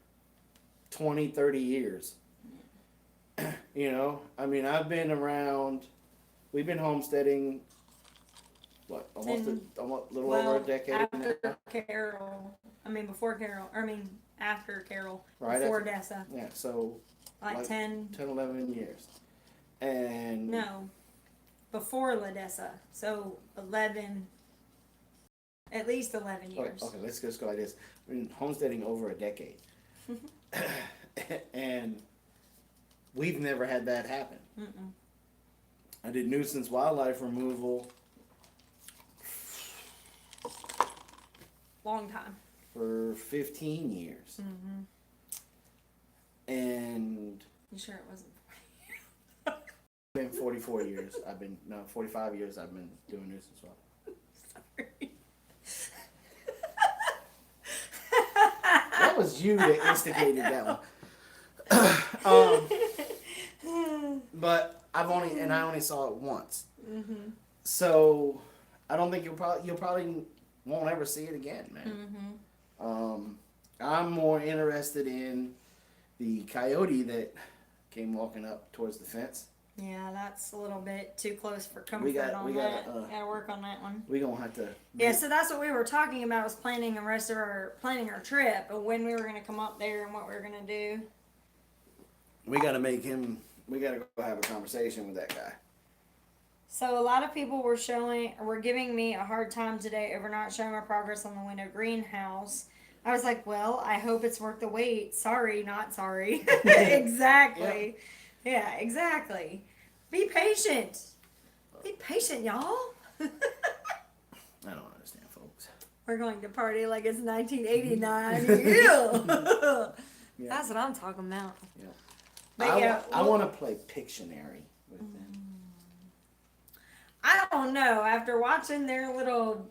20, 30 years. You know, I mean, I've been around. We've been homesteading. What, almost a little over a decade after now? Carol. I mean, before Carol. I mean, after Carol. Right. Before Dessa. Yeah, so. Like 10, 11 years. And. No. Before LaDessa. So 11. At least 11 years. Okay, let's just go like this. We've been homesteading over a decade. And we've never had that happen. I did nuisance wildlife removal. Long time. For 15 years. And. You sure it wasn't? Been 44 years. 45 years I've been doing nuisance wildlife. Sorry. That was you that instigated that one. But I only saw it once. So I don't think you'll probably won't ever see it again, man. I'm more interested in the coyote that came walking up towards the fence. Yeah, that's a little bit too close for comfort we gotta work on that one. We're going to have to... Yeah, so that's what we were talking about, was planning our trip, and when we were going to come up there and what we were going to do. We got to go have a conversation with that guy. So a lot of people were giving me a hard time today over not showing my progress on the window greenhouse. I was like, well, I hope it's worth the wait. Sorry, not sorry. Exactly. Yeah, exactly. Be patient. Be patient, y'all. I don't understand, folks. We're going to party like it's 1989. Yeah. That's what I'm talking about. Yeah. But I want to play Pictionary with them. I don't know. After watching their little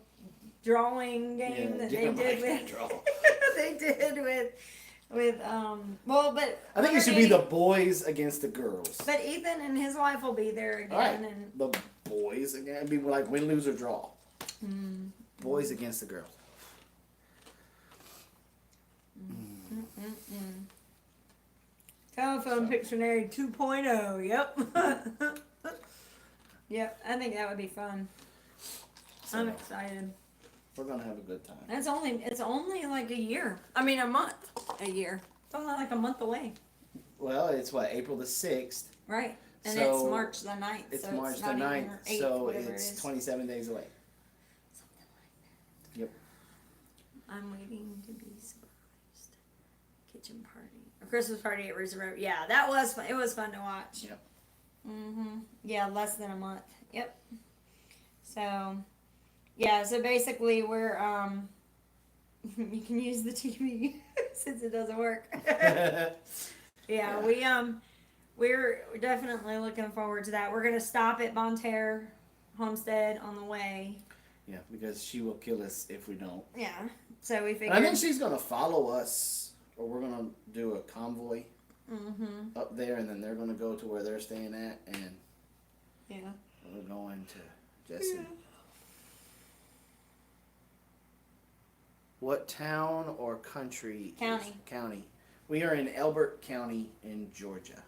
drawing game that they did with but I think it should be the boys against the girls. But Ethan and his wife will be there again. Right. And the boys again. It'd be like win, lose, or draw. Boys against the girls. Telephone Pictionary 2.0. Yep. Yep. I think that would be fun. So, I'm excited. We're gonna have a good time. It's only like a year. I mean, a month. A year. It's only like a month away. Well, it's April the 6th. Right. And so it's March the 9th. It's so March it's the 9th. 8th, So it's 27 days away. Something like that. Yep. I'm waiting to be surprised. Kitchen party. A Christmas party at Rooster Road. Yeah, that was fun. It was fun to watch. Yep. Yeah, less than a month. Yep. So, yeah, so basically we're, you can use the TV since it doesn't work. Yeah, we're definitely looking forward to that. We're going to stop at Bonterre Homestead on the way. Yeah, because she will kill us if we don't. Yeah, so we figured. I think she's going to follow us, or we're going to do a convoy up there, and then they're going to go to where they're staying at, and we're going to Jesse. Yeah. What town or country? County. We are in Elbert County in Georgia.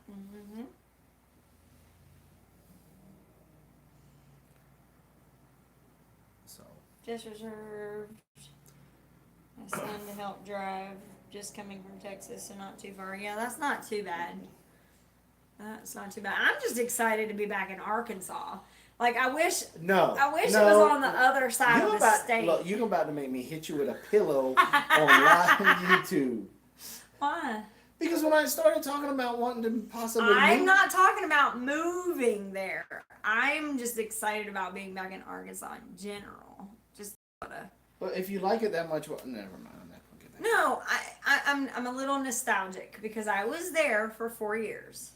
So. Just reserved my son to help drive. Just coming from Texas, so not too far. Yeah, that's not too bad. That's not too bad. I'm just excited to be back in Arkansas. Like I wish it No. was on the other side of the state. Look, you're about to make me hit you with a pillow on live YouTube. Why? Because when I started talking about wanting to possibly I'm not talking about moving there. I'm just excited about being back in Arkansas in general. Just wanna. But if you like it that much, well, never mind. I'm not gonna get that. No, I'm a little nostalgic because I was there for 4 years,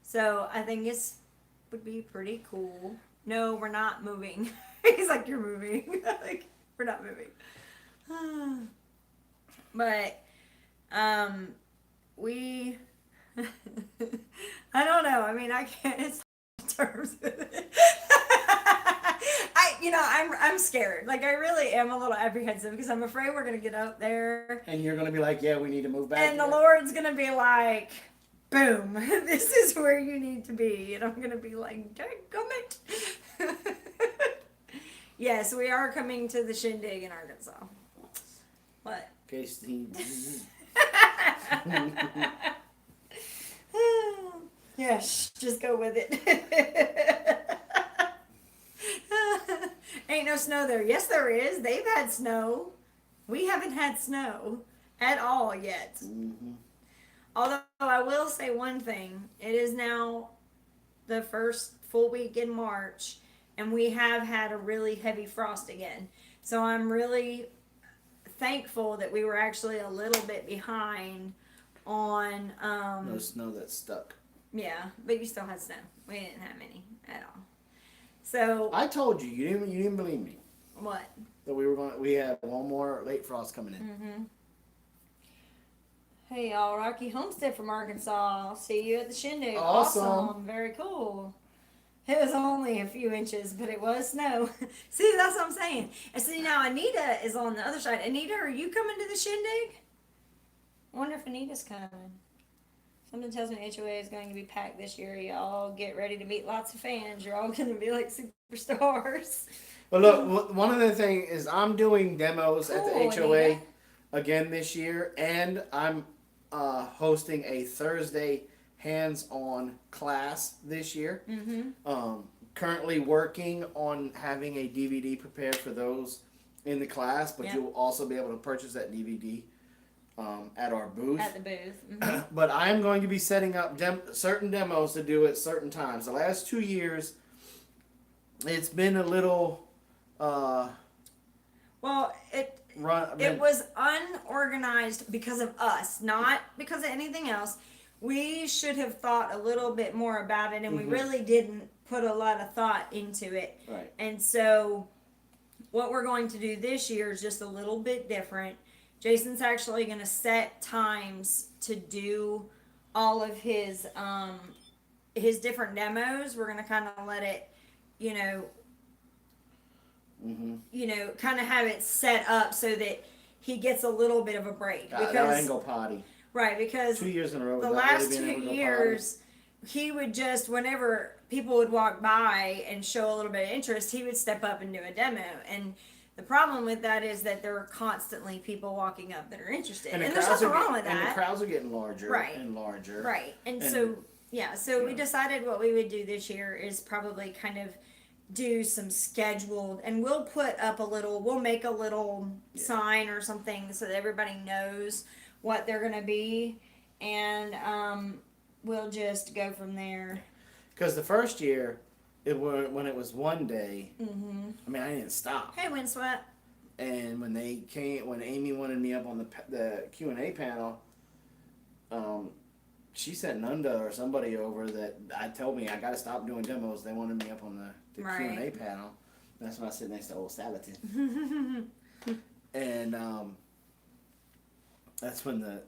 so I think would be pretty cool. No, we're not moving. He's like, you're moving. Like, we're not moving. But we I don't know. I mean, I can't. It's terms with it. I'm scared. Like, I really am a little apprehensive because I'm afraid we're gonna get up there And you're gonna be like, yeah, we need to move back. and the Lord's gonna be like, boom, this is where you need to be, and I'm gonna be like, dadgummit. Yes, we are coming to the shindig in Arkansas. What? Okay, Yes, just go with it. Ain't no snow there. Yes, there is. They've had snow. We haven't had snow at all yet. Mm-hmm. Although I will say one thing. It is now the first full week in March, and we have had a really heavy frost again. So I'm really thankful that we were actually a little bit behind on no snow that's stuck. Yeah, but you still had snow. We didn't have any at all. So I told you, you didn't believe me. What? That we had one more late frost coming in. Mm-hmm. Hey y'all, Rocky Homestead from Arkansas. I'll see you at the shindig. Awesome. Very cool. It was only a few inches, but it was snow. See, that's what I'm saying. And see, now Anita is on the other side. Anita, are you coming to the shindig? I wonder if Anita's coming. Something tells me HOA is going to be packed this year. Y'all get ready to meet lots of fans. You're all going to be like superstars. But look, one of the things is I'm doing demos at the HOA Anita. again this year, and I'm hosting a Thursday hands-on class this year. Mm-hmm. Currently working on having a DVD prepared for those in the class, but Yep. you'll also be able to purchase that DVD at our booth. At the booth. Mm-hmm. But I'm going to be setting up certain demos to do at certain times. The last 2 years, it's been a little. Well, it was unorganized because of us, not because of anything else. We should have thought a little bit more about it, and we really didn't put a lot of thought into it. Right. And so, what we're going to do this year is just a little bit different. Jason's actually going to set times to do all of his different demos. We're going to kind of let it, kind of have it set up so that he gets a little bit of a break. Because I ain't go potty. Right, because 2 years in a row. The last 2 years, he would just, whenever people would walk by and show a little bit of interest, he would step up and do a demo. And the problem with that is that there are constantly people walking up that are interested. And there's nothing wrong with that. And the crowds are getting larger Right. and larger. Right. And so we decided what we would do this year is probably kind of do some scheduled, and we'll make a little sign or something so that everybody knows what they're going to be, and we'll just go from there. Because the first year, when it was one day, I mean, I didn't stop. Hey, Windsweat. And when Amy wanted me up on the Q&A panel, she sent Nunda or somebody over that told me I got to stop doing demos. They wanted me up on the Q&A panel. That's when I sit next to old Salatin. And that's when the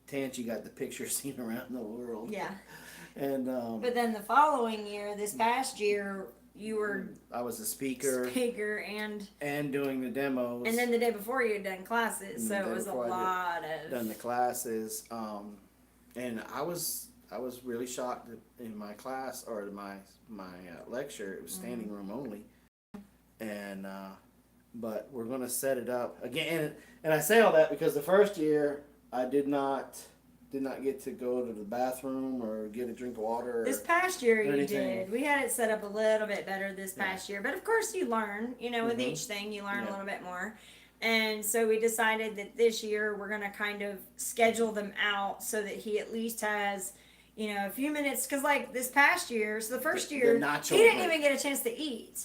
Tanchi got the picture seen around the world. Yeah. And but then the following year, this past year, I was a speaker and doing the demos. And then the day before you had done classes, so it was a lot of done the classes. And I was really shocked in my class or my lecture. It was standing room only. And but we're gonna set it up again. And I say all that because the first year I did not did not get to go to the bathroom or get a drink of water. This past year you did. We had it set up a little bit better this past year. But of course you learn, with each thing you learn a little bit more. And so we decided that this year we're going to kind of schedule them out so that he at least has, a few minutes. Because like this past year, so the first year, he didn't even get a chance to eat.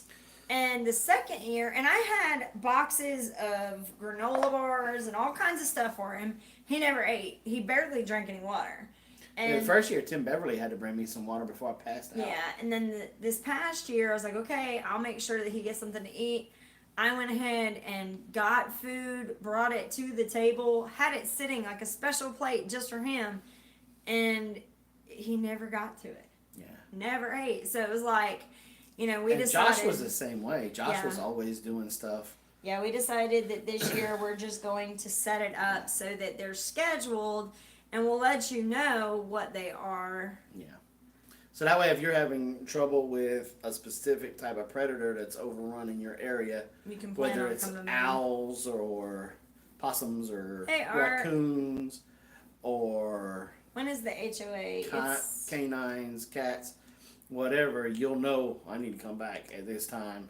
And the second year, and I had boxes of granola bars and all kinds of stuff for him. He never ate. He barely drank any water. And the first year, Tim Beverly had to bring me some water before I passed out. Yeah, and then this past year, I was like, okay, I'll make sure that he gets something to eat. I went ahead and got food, brought it to the table, had it sitting like a special plate just for him, and he never got to it. Yeah. Never ate. So it was like, we decided. Josh was the same way. Josh was always doing stuff. Yeah, we decided that this year we're just going to set it up so that they're scheduled, and we'll let you know what they are. Yeah. So that way, if you're having trouble with a specific type of predator that's overrunning your area, you can whether it's owls or possums or raccoons or when is the HOA? Canines, cats, whatever, you'll know I need to come back at this time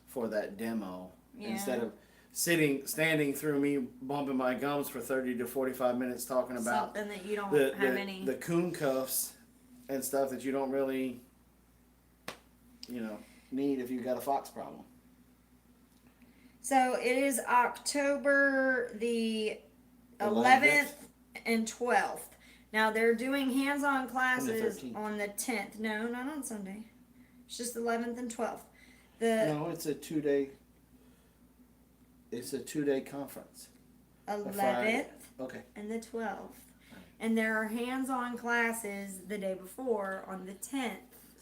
for that demo. Yeah. Instead of standing through me bumping my gums for 30 to 45 minutes talking about something that you don't have any. The coon cuffs and stuff that you don't really, need if you've got a fox problem. So it is October the 11th and 12th. Now they're doing hands-on classes on the 10th. No, not on Sunday. It's just 11th and 12th. No, it's a 2-day. It's a 2-day conference. 11th and the 12th. Right. And there are hands-on classes the day before on the 10th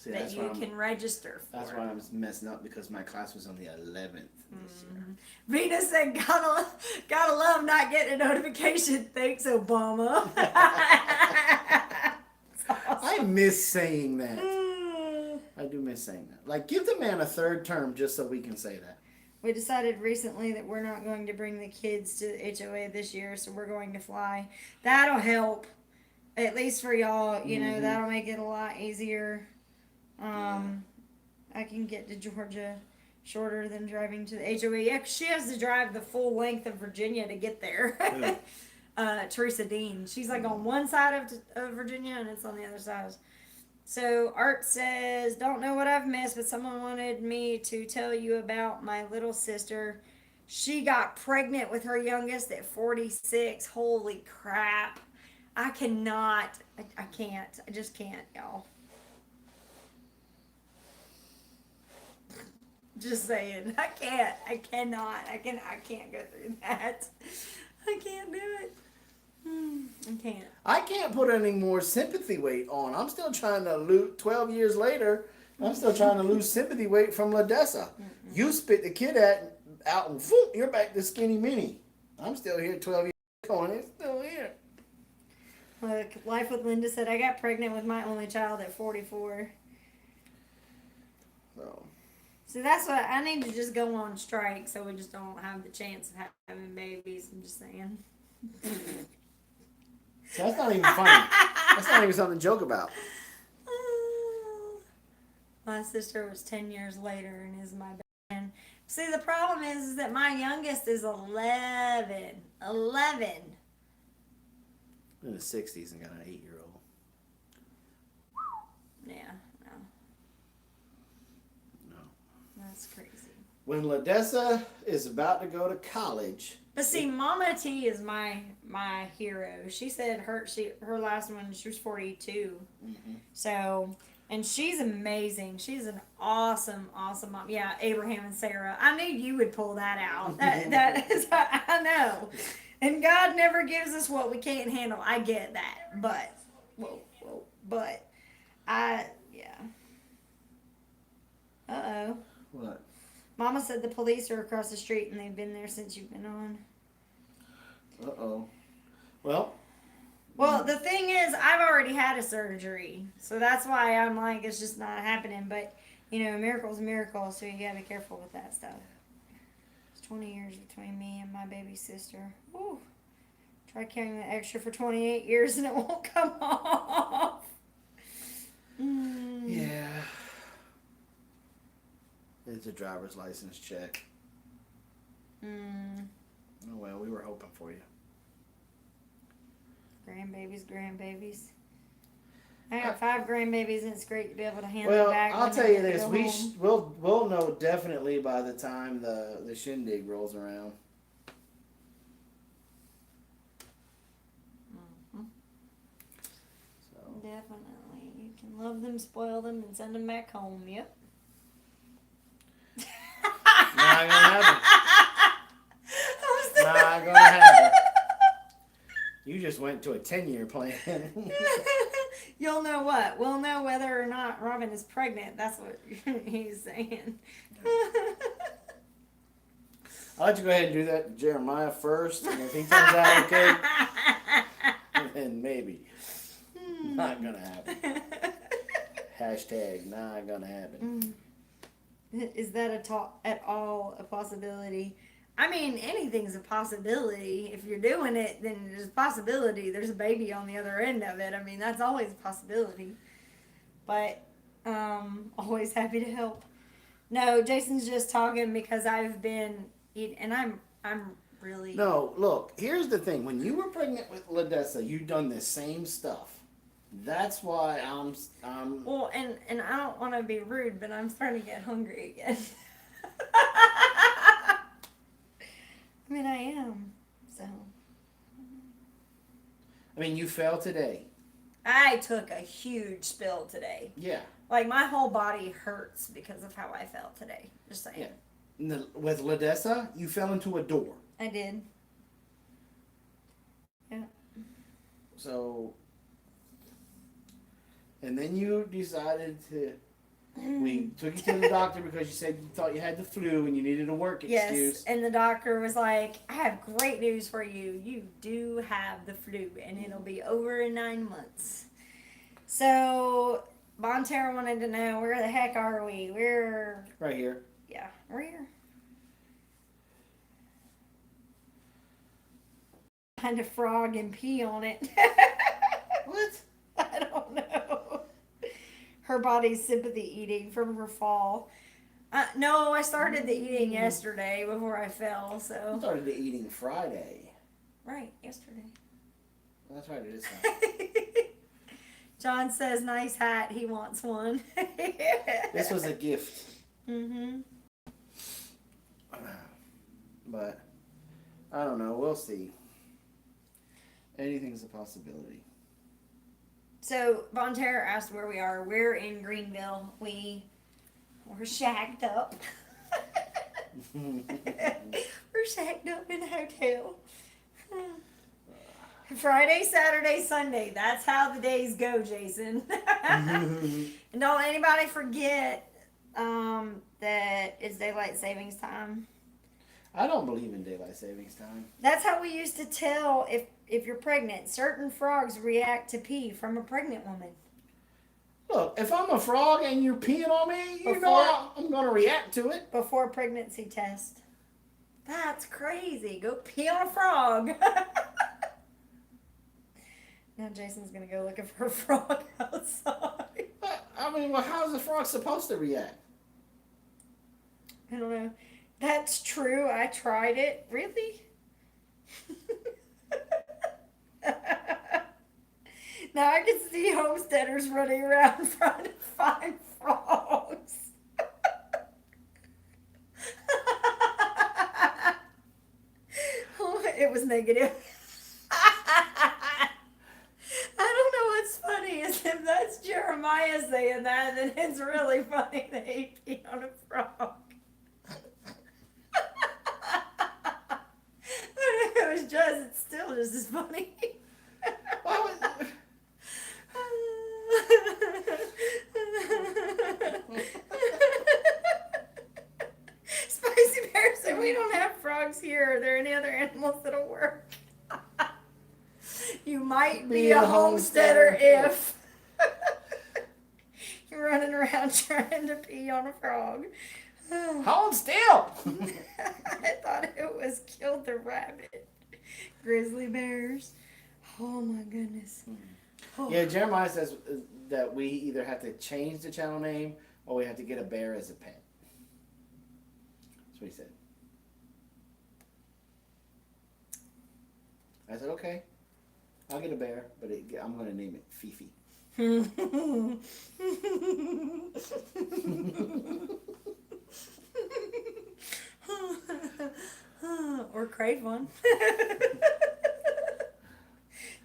that you can register for. That's why I was messing up, because my class was on the 11th this year. Venus said, gotta love not getting a notification. Thanks, Obama. Awesome. I miss saying that. I do miss saying that. Like, give the man a third term just so we can say that. We decided recently that we're not going to bring the kids to the HOA this year, so we're going to fly. That'll help, at least for y'all. That'll make it a lot easier. I can get to Georgia shorter than driving to the HOA. Yeah, 'cause she has to drive the full length of Virginia to get there. Teresa Dean. She's like on one side of Virginia, and it's on the other side. So Art says, don't know what I've missed, but someone wanted me to tell you about my little sister. She got pregnant with her youngest at 46. Holy crap. I cannot. I can't. I just can't, y'all. Just saying. I can't. I cannot. I can't go through that. I can't do it. I can't. I can't put any more sympathy weight on. I'm still trying to lose, 12 years later, I'm still trying to lose sympathy weight from LaDessa. You spit the kid out and whoop, you're back to skinny mini. I'm still here 12 years going, it's still here. Look, Life with Linda said, I got pregnant with my only child at 44. So that's what I need to just go on strike so we just don't have the chance of having babies. I'm just saying. So that's not even funny. That's not even something to joke about. My sister was 10 years later and is my best friend. See, the problem is that my youngest is 11. 11. In the 60s and got an 8-year-old. Yeah, no. That's crazy. When LaDessa is about to go to college. But see, Mama T is my hero. She said her last one, she was 42. Mm-hmm. So, and she's amazing. She's an awesome mom. Yeah, Abraham and Sarah. I knew you would pull that out. That is, I know. And God never gives us what we can't handle. I get that. But, yeah. Uh-oh. What? Mama said the police are across the street and they've been there since you've been on. Uh-oh. Well, the thing is, I've already had a surgery. So that's why I'm like, it's just not happening. But, a miracle's a miracle, so you gotta be careful with that stuff. It's 20 years between me and my baby sister. Ooh. Try carrying the extra for 28 years and it won't come off. Yeah. It's a driver's license check. Oh well, we were hoping for you. Grandbabies. I got 5 grandbabies, and it's great to be able to hand them back. Well, I'll tell you this: we'll know definitely by the time the shindig rolls around. So definitely, you can love them, spoil them, and send them back home. Yep. Not gonna happen. Not gonna happen. You just went to a 10-year plan. You'll know what? We'll know whether or not Robyn is pregnant. That's what he's saying. I'll let you go ahead and do that to Jeremiah first, and if he turns out okay, then maybe. Not gonna happen. Hashtag not gonna happen. Is that at all a possibility? I mean, anything's a possibility. If you're doing it, then there's a possibility. There's a baby on the other end of it. I mean, that's always a possibility. But, always happy to help. No, Jason's just talking because I've been eating, and I'm really... No, look, here's the thing. When you were pregnant with Ladessa, you'd done the same stuff. That's why I'm... Well, and I don't want to be rude, but I'm starting to get hungry again. I mean, I am, so. I mean, you fell today. I took a huge spill today. Yeah. Like, my whole body hurts because of how I felt today. Just saying. Yeah. With Ladessa, you fell into a door. I did. Yeah. So, and then you decided to... We took you to the doctor because you said you thought you had the flu and you needed a work excuse. Yes, and the doctor was like, I have great news for you. You do have the flu, and it'll be over in 9 months. So, Bonterra wanted to know, where the heck are we? We're... Right here. Yeah, we're here. Find a frog and pee on it. What? I don't know. Her body's sympathy eating from her fall. No, I started the eating yesterday before I fell, so. I started the eating Friday. Right, yesterday. That's right, it is Friday. John says, nice hat, he wants one. This was a gift. Mm-hmm. But, I don't know, we'll see. Anything's a possibility. So, Bonterra asked where we are. We're in Greenville. We're shacked up. We're shacked up in a hotel. Friday, Saturday, Sunday. That's how the days go, Jason. And don't anybody forget that it's daylight savings time. I don't believe in daylight savings time. That's how we used to tell if you're pregnant. Certain frogs react to pee from a pregnant woman. Look, if I'm a frog and you're peeing on me, you know I'm going to react to it. Before pregnancy test. That's crazy. Go pee on a frog. Now Jason's going to go looking for a frog outside. I mean, well, how is a frog supposed to react? I don't know. That's true. I tried it. Really? Now I can see homesteaders running around trying to find frogs. Oh, it was negative. I don't know what's funny is if that's Jeremiah saying that, then it's really funny that he peed on a frog. It's still just as funny. Spicy Bear said we don't have frogs here. Are there any other animals that'll work? You might be a homesteader if you're running around trying to pee on a frog. Hold still. I thought it was killed the rabbit. Grizzly bears. Oh my goodness. Oh. Yeah, Jeremiah says that we either have to change the channel name or we have to get a bear as a pet. That's what he said. I said, okay, I'll get a bear, but I'm going to name it Fifi. Or crave one.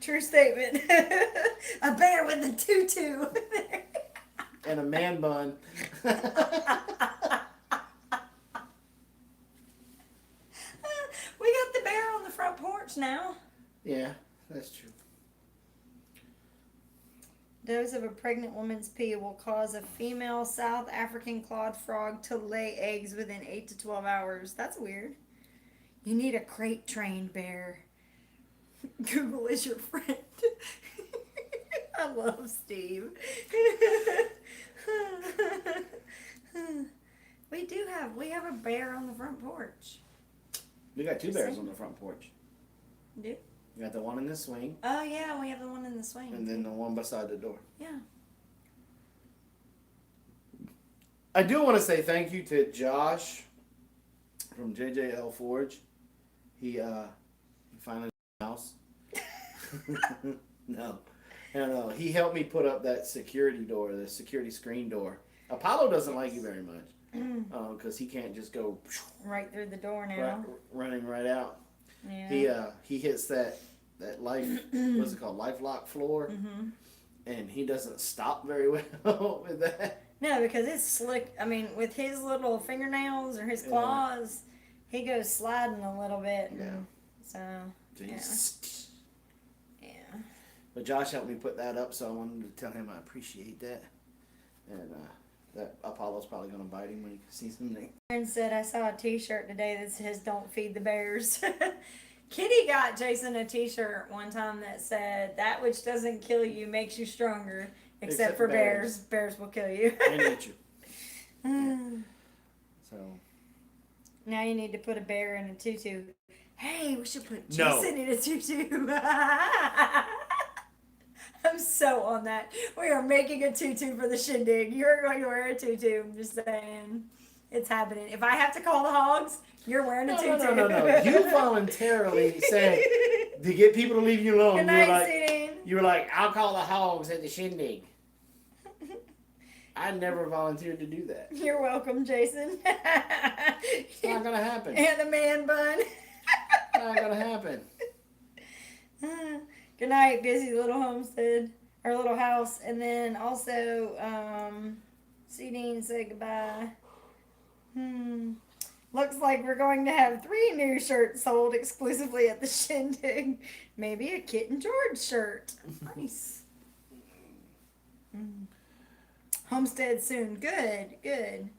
True statement. A bear with a tutu. And a man bun. We got the bear on the front porch now. Yeah, that's true. Dose of a pregnant woman's pee will cause a female South African clawed frog to lay eggs within 8 to 12 hours. That's weird. You need a crate trained bear. Google is your friend. I love Steve. We have a bear on the front porch. We got two bears on the front porch. Do? We got the one in the swing. Oh yeah, we have the one in the swing. And then the one beside the door. Yeah. I do want to say thank you to Josh from JJL Forge. He finally got a house. No. He helped me put up that security door, the security screen door. Apollo doesn't like you very much because he can't just go right through the door now. Running right out. Yeah. He hits that life what's it called, life lock floor, and he doesn't stop very well with that. No, because it's slick. I mean, with his little fingernails or his claws, he goes sliding a little bit. Yeah. So. Yeah. But Josh helped me put that up, so I wanted to tell him I appreciate that, and that Apollo's probably gonna bite him when he sees him there. Aaron said, I saw a T-shirt today that says "Don't feed the bears." Kitty got Jason a T-shirt one time that said, "That which doesn't kill you makes you stronger, except for bears. Bears will kill you." And eat you. So. Now you need to put a bear in a tutu. Hey, we should put Jason in a tutu. I'm so on that. We are making a tutu for the shindig. You're going to wear a tutu. I'm just saying. It's happening. If I have to call the hogs, you're wearing a tutu. No. You voluntarily said to get people to leave you alone. Good night, you were like, I'll call the hogs at the shindig. I never volunteered to do that. You're welcome, Jason. It's not going to happen. And the man bun. It's not going to happen. Good night, busy little homestead, or little house. And then also, C. Dean said goodbye. Looks like we're going to have 3 new shirts sold exclusively at the shindig. Maybe a Kit and George shirt. Nice. Homestead soon. Good.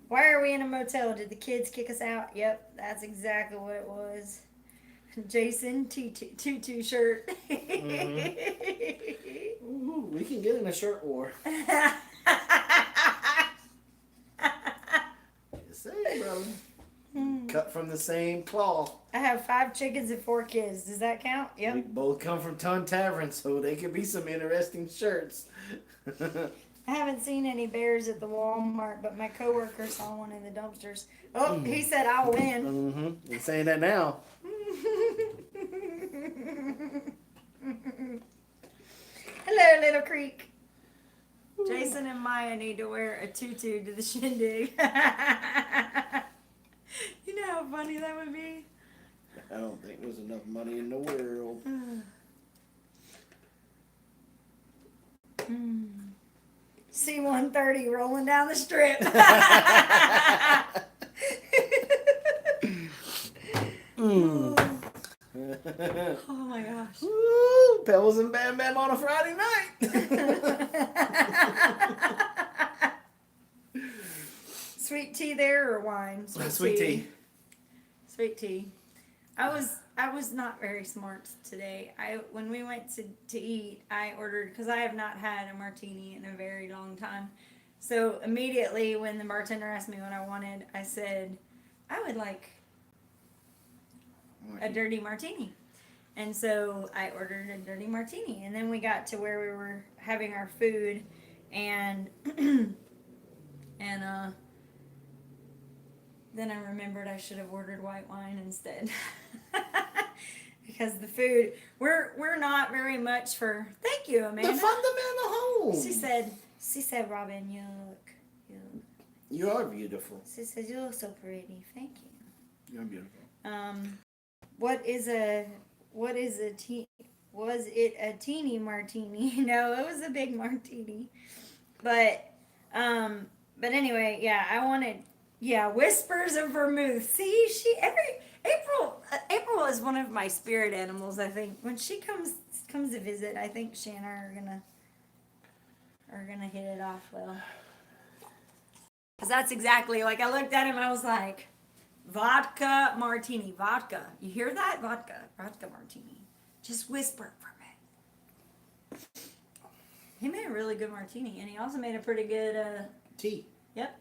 Why are we in a motel? Did the kids kick us out? Yep, that's exactly what it was. Jason tutu shirt. Ooh, we can get in a shirt war. Just saying, brother. Cut from the same cloth. I have 5 chickens and 4 kids. Does that count? Yep. We both come from Ton Tavern, so they could be some interesting shirts. I haven't seen any bears at the Walmart, but my coworker saw one in the dumpsters. Oh, he said I'll win. He's saying that now. Hello, Little Creek. Jason and Maya need to wear a tutu to the shindig. You know how funny that would be? I don't think there's enough money in the world. C-130 rolling down the strip. Oh my gosh. Woo, Pebbles and Bam Bam on a Friday night. Sweet tea there or wine? Sweet tea. Sweet tea. I was not very smart today. When we went to eat, I ordered, because I have not had a martini in a very long time. So immediately when the bartender asked me what I wanted, I said, I would like a dirty martini. And so I ordered a dirty martini. And then we got to where we were having our food, and and then I remembered I should have ordered white wine instead. Because the food, we're not very much for. Thank you, Amanda. The fundamental home. She said, Robyn, you are beautiful. She said, you look so pretty. Thank you. You're beautiful. Was it a teeny martini? No, it was a big martini. But anyway, yeah, I wanted, whispers of vermouth. See, April is one of my spirit animals, I think. When she comes to visit, I think she and I are gonna hit it off well. Because that's exactly, like, I looked at him, I was like, vodka martini, vodka. You hear that? Vodka martini. Just whisper for me. He made a really good martini, and he also made a pretty good tea. Yep.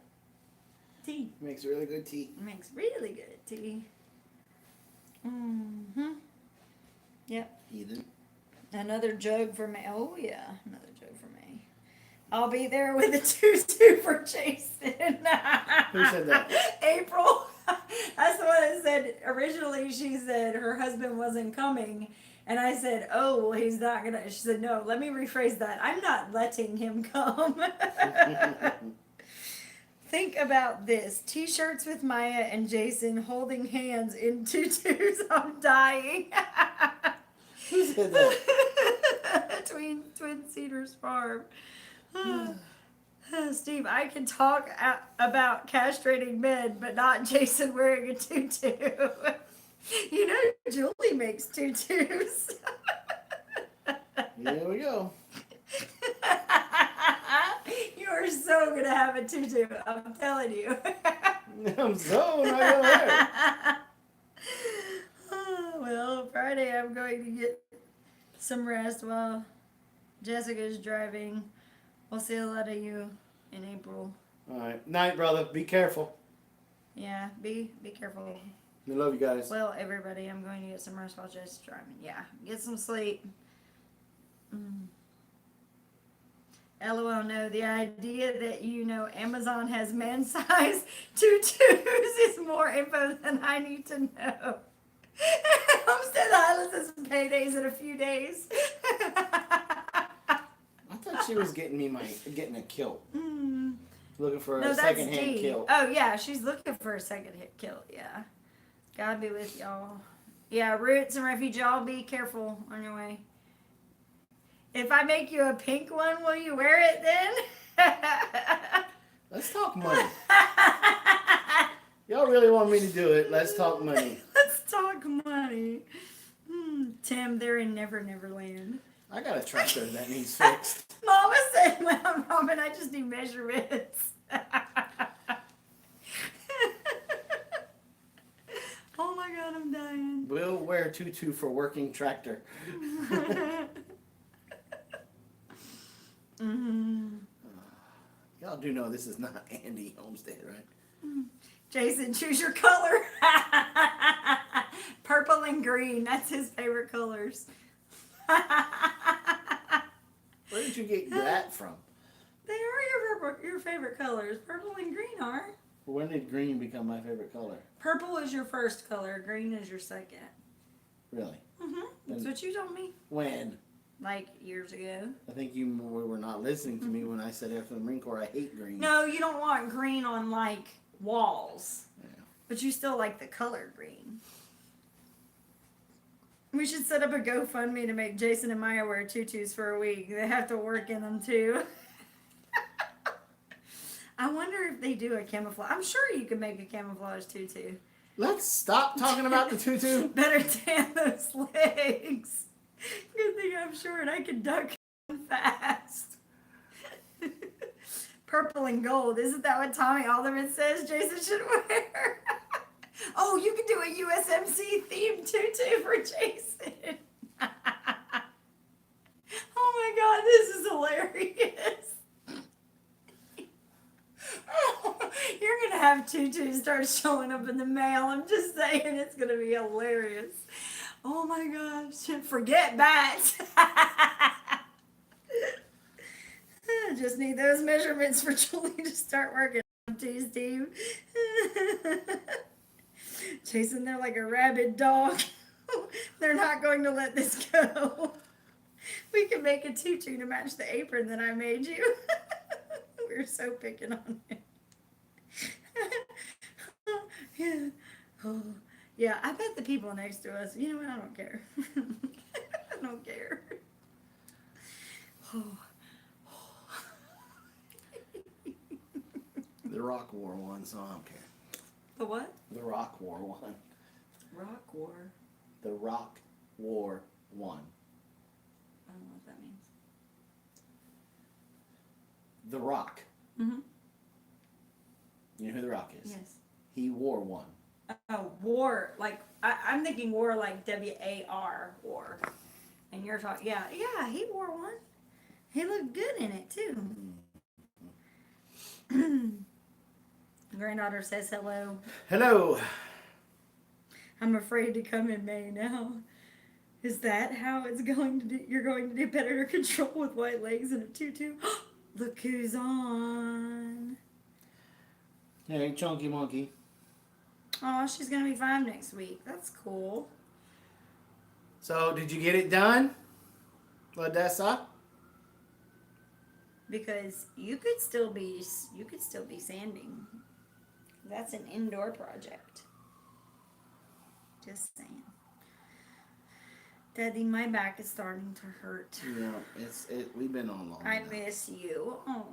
Tea. Makes really good tea. Makes really good tea. Mm-hmm. Yep. Heathen. Another jug for me. Oh, yeah. Another jug for me. I'll be there with a tutu for Jason. Who said that? April. That's the one that said, originally she said her husband wasn't coming. And I said, oh, well, he's not going to. She said, no, let me rephrase that. I'm not letting him come. Think about this. T-shirts with Maya and Jason holding hands in tutus. I'm dying. Who said that? Twin Cedars Farm. Steve, I can talk about castrating men, but not Jason wearing a tutu. You know, Julie makes tutus. Here we go. You are so going to have a tutu, I'm telling you. I'm so not going to wear it. Well, Friday I'm going to get some rest while Jessica's driving. We'll see a lot of you in April. All right. Night, brother. Be careful. Yeah, be careful. I love you guys. Well, everybody, I'm going to get some rest while Jessica's driving. Yeah, get some sleep. LOL, no, the idea that, Amazon has man-sized tutus is more info than I need to know. Homestead Islands has paydays in a few days. I thought she was getting a kilt. Looking for No, a second-hand kilt. Oh, yeah, she's looking for a second-hand kilt, yeah. God be with y'all. Yeah, Roots and Refuge, y'all be careful on your way. If I make you a pink one, will you wear it then? Let's talk money. Y'all really want me to do it. Let's talk money. Let's talk money. Tim, they're in Never Never Land. I got a tractor that needs fixed. Mama said, well, Robyn, I just need measurements. Oh my God, I'm dying. We'll wear a tutu for working tractor. Y'all do know this is not Andy Homestead, right? Jason, choose your color. Purple and green. That's his favorite colors. Where did you get that from? They are your favorite colors. Purple and green are. When did green become my favorite color? Purple is your first color. Green is your second. Really? That's what you told me. When? Like years ago. I think you were not listening to me when I said after the Marine Corps I hate green. No, you don't want green on like walls. Yeah. But you still like the color green. We should set up a GoFundMe to make Jason and Maya wear tutus for a week. They have to work in them too. I wonder if they do a camouflage. I'm sure you can make a camouflage tutu. Let's stop talking about the tutu. Better tan those legs. Good thing I'm short. I can duck fast. Purple and gold. Isn't that what Tommy Alderman says Jason should wear? Oh, you can do a USMC themed tutu for Jason. Oh my God, this is hilarious. Oh, you're going to have tutu tutu starts showing up in the mail. I'm just saying it's going to be hilarious. Oh my gosh. Forget bats. Just need those measurements for Julie to start working on too, Steve. Jason, they're like a rabid dog. They're not going to let this go. We can make a tutu to match the apron that I made you. We're so picking on it. Yeah. Oh, yeah, I bet the people next to us, you know what, I don't care. I don't care. Oh. The Rock War one, so I don't care. The what? The Rock War one. Rock War? The Rock War one. I don't know what that means. The Rock. Mm-hmm. You know who The Rock is? Yes. He wore one. Oh, war. Like, I'm thinking war like W-A-R, war. And you're talking, yeah, he wore one. He looked good in it, too. Granddaughter says hello. Hello. I'm afraid to come in May now. Is that how it's going to do? You're going to do predator control with white legs and a tutu? Look who's on. Hey, Chunky Monkey. Oh, she's going to be 5 next week. That's cool. So, did you get it done, Ladessa? Because you could still be sanding. That's an indoor project. Just saying. Daddy, my back is starting to hurt. Yeah, we've been on long. I miss you. Oh,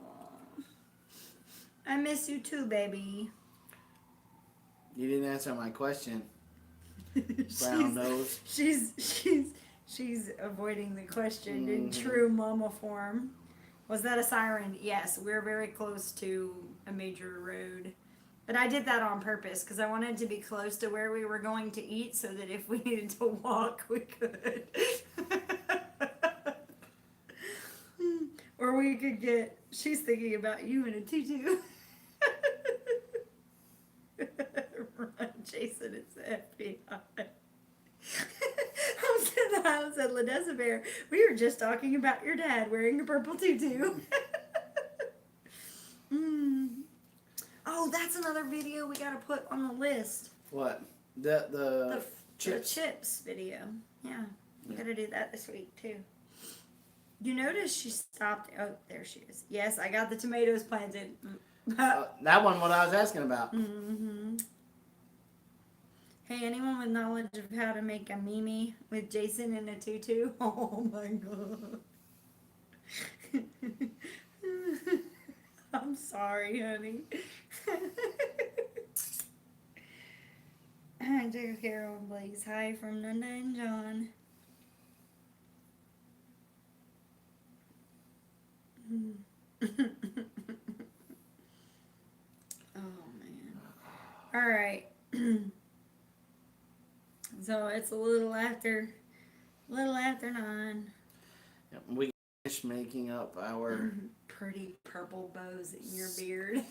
I miss you too, baby. You didn't answer my question. Brown nose. She's avoiding the question in true mama form. Was that a siren? Yes, we're very close to a major road. But I did that on purpose because I wanted to be close to where we were going to eat so that if we needed to walk, we could. Or we could get, she's thinking about you in a tutu. Run, Jason, it's the FBI. I was in the house at Ladessa Bear. We were just talking about your dad wearing a purple tutu. Oh, that's another video we gotta put on the list. What? The chips. The chips video. Yeah. We gotta do that this week too. You notice she stopped. Oh, there she is. Yes, I got the tomatoes planted. That one, what I was asking about. Mm-hmm. Hey, anyone with knowledge of how to make a meme with Jason in a tutu? Oh my god. I'm sorry, honey. Hi, Carol and Blaze. Hi from Nunda and John. Oh, man. All right. So it's a little after 9. Yep, we finished making up our pretty purple bows in your beard.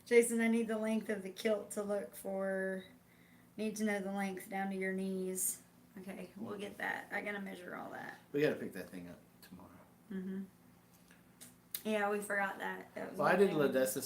Jason, I need the length of the kilt to look for. Need to know the length down to your knees. Okay, we'll get that. I gotta measure all that. We gotta pick that thing up tomorrow. Yeah, we forgot that. Why did Ladessa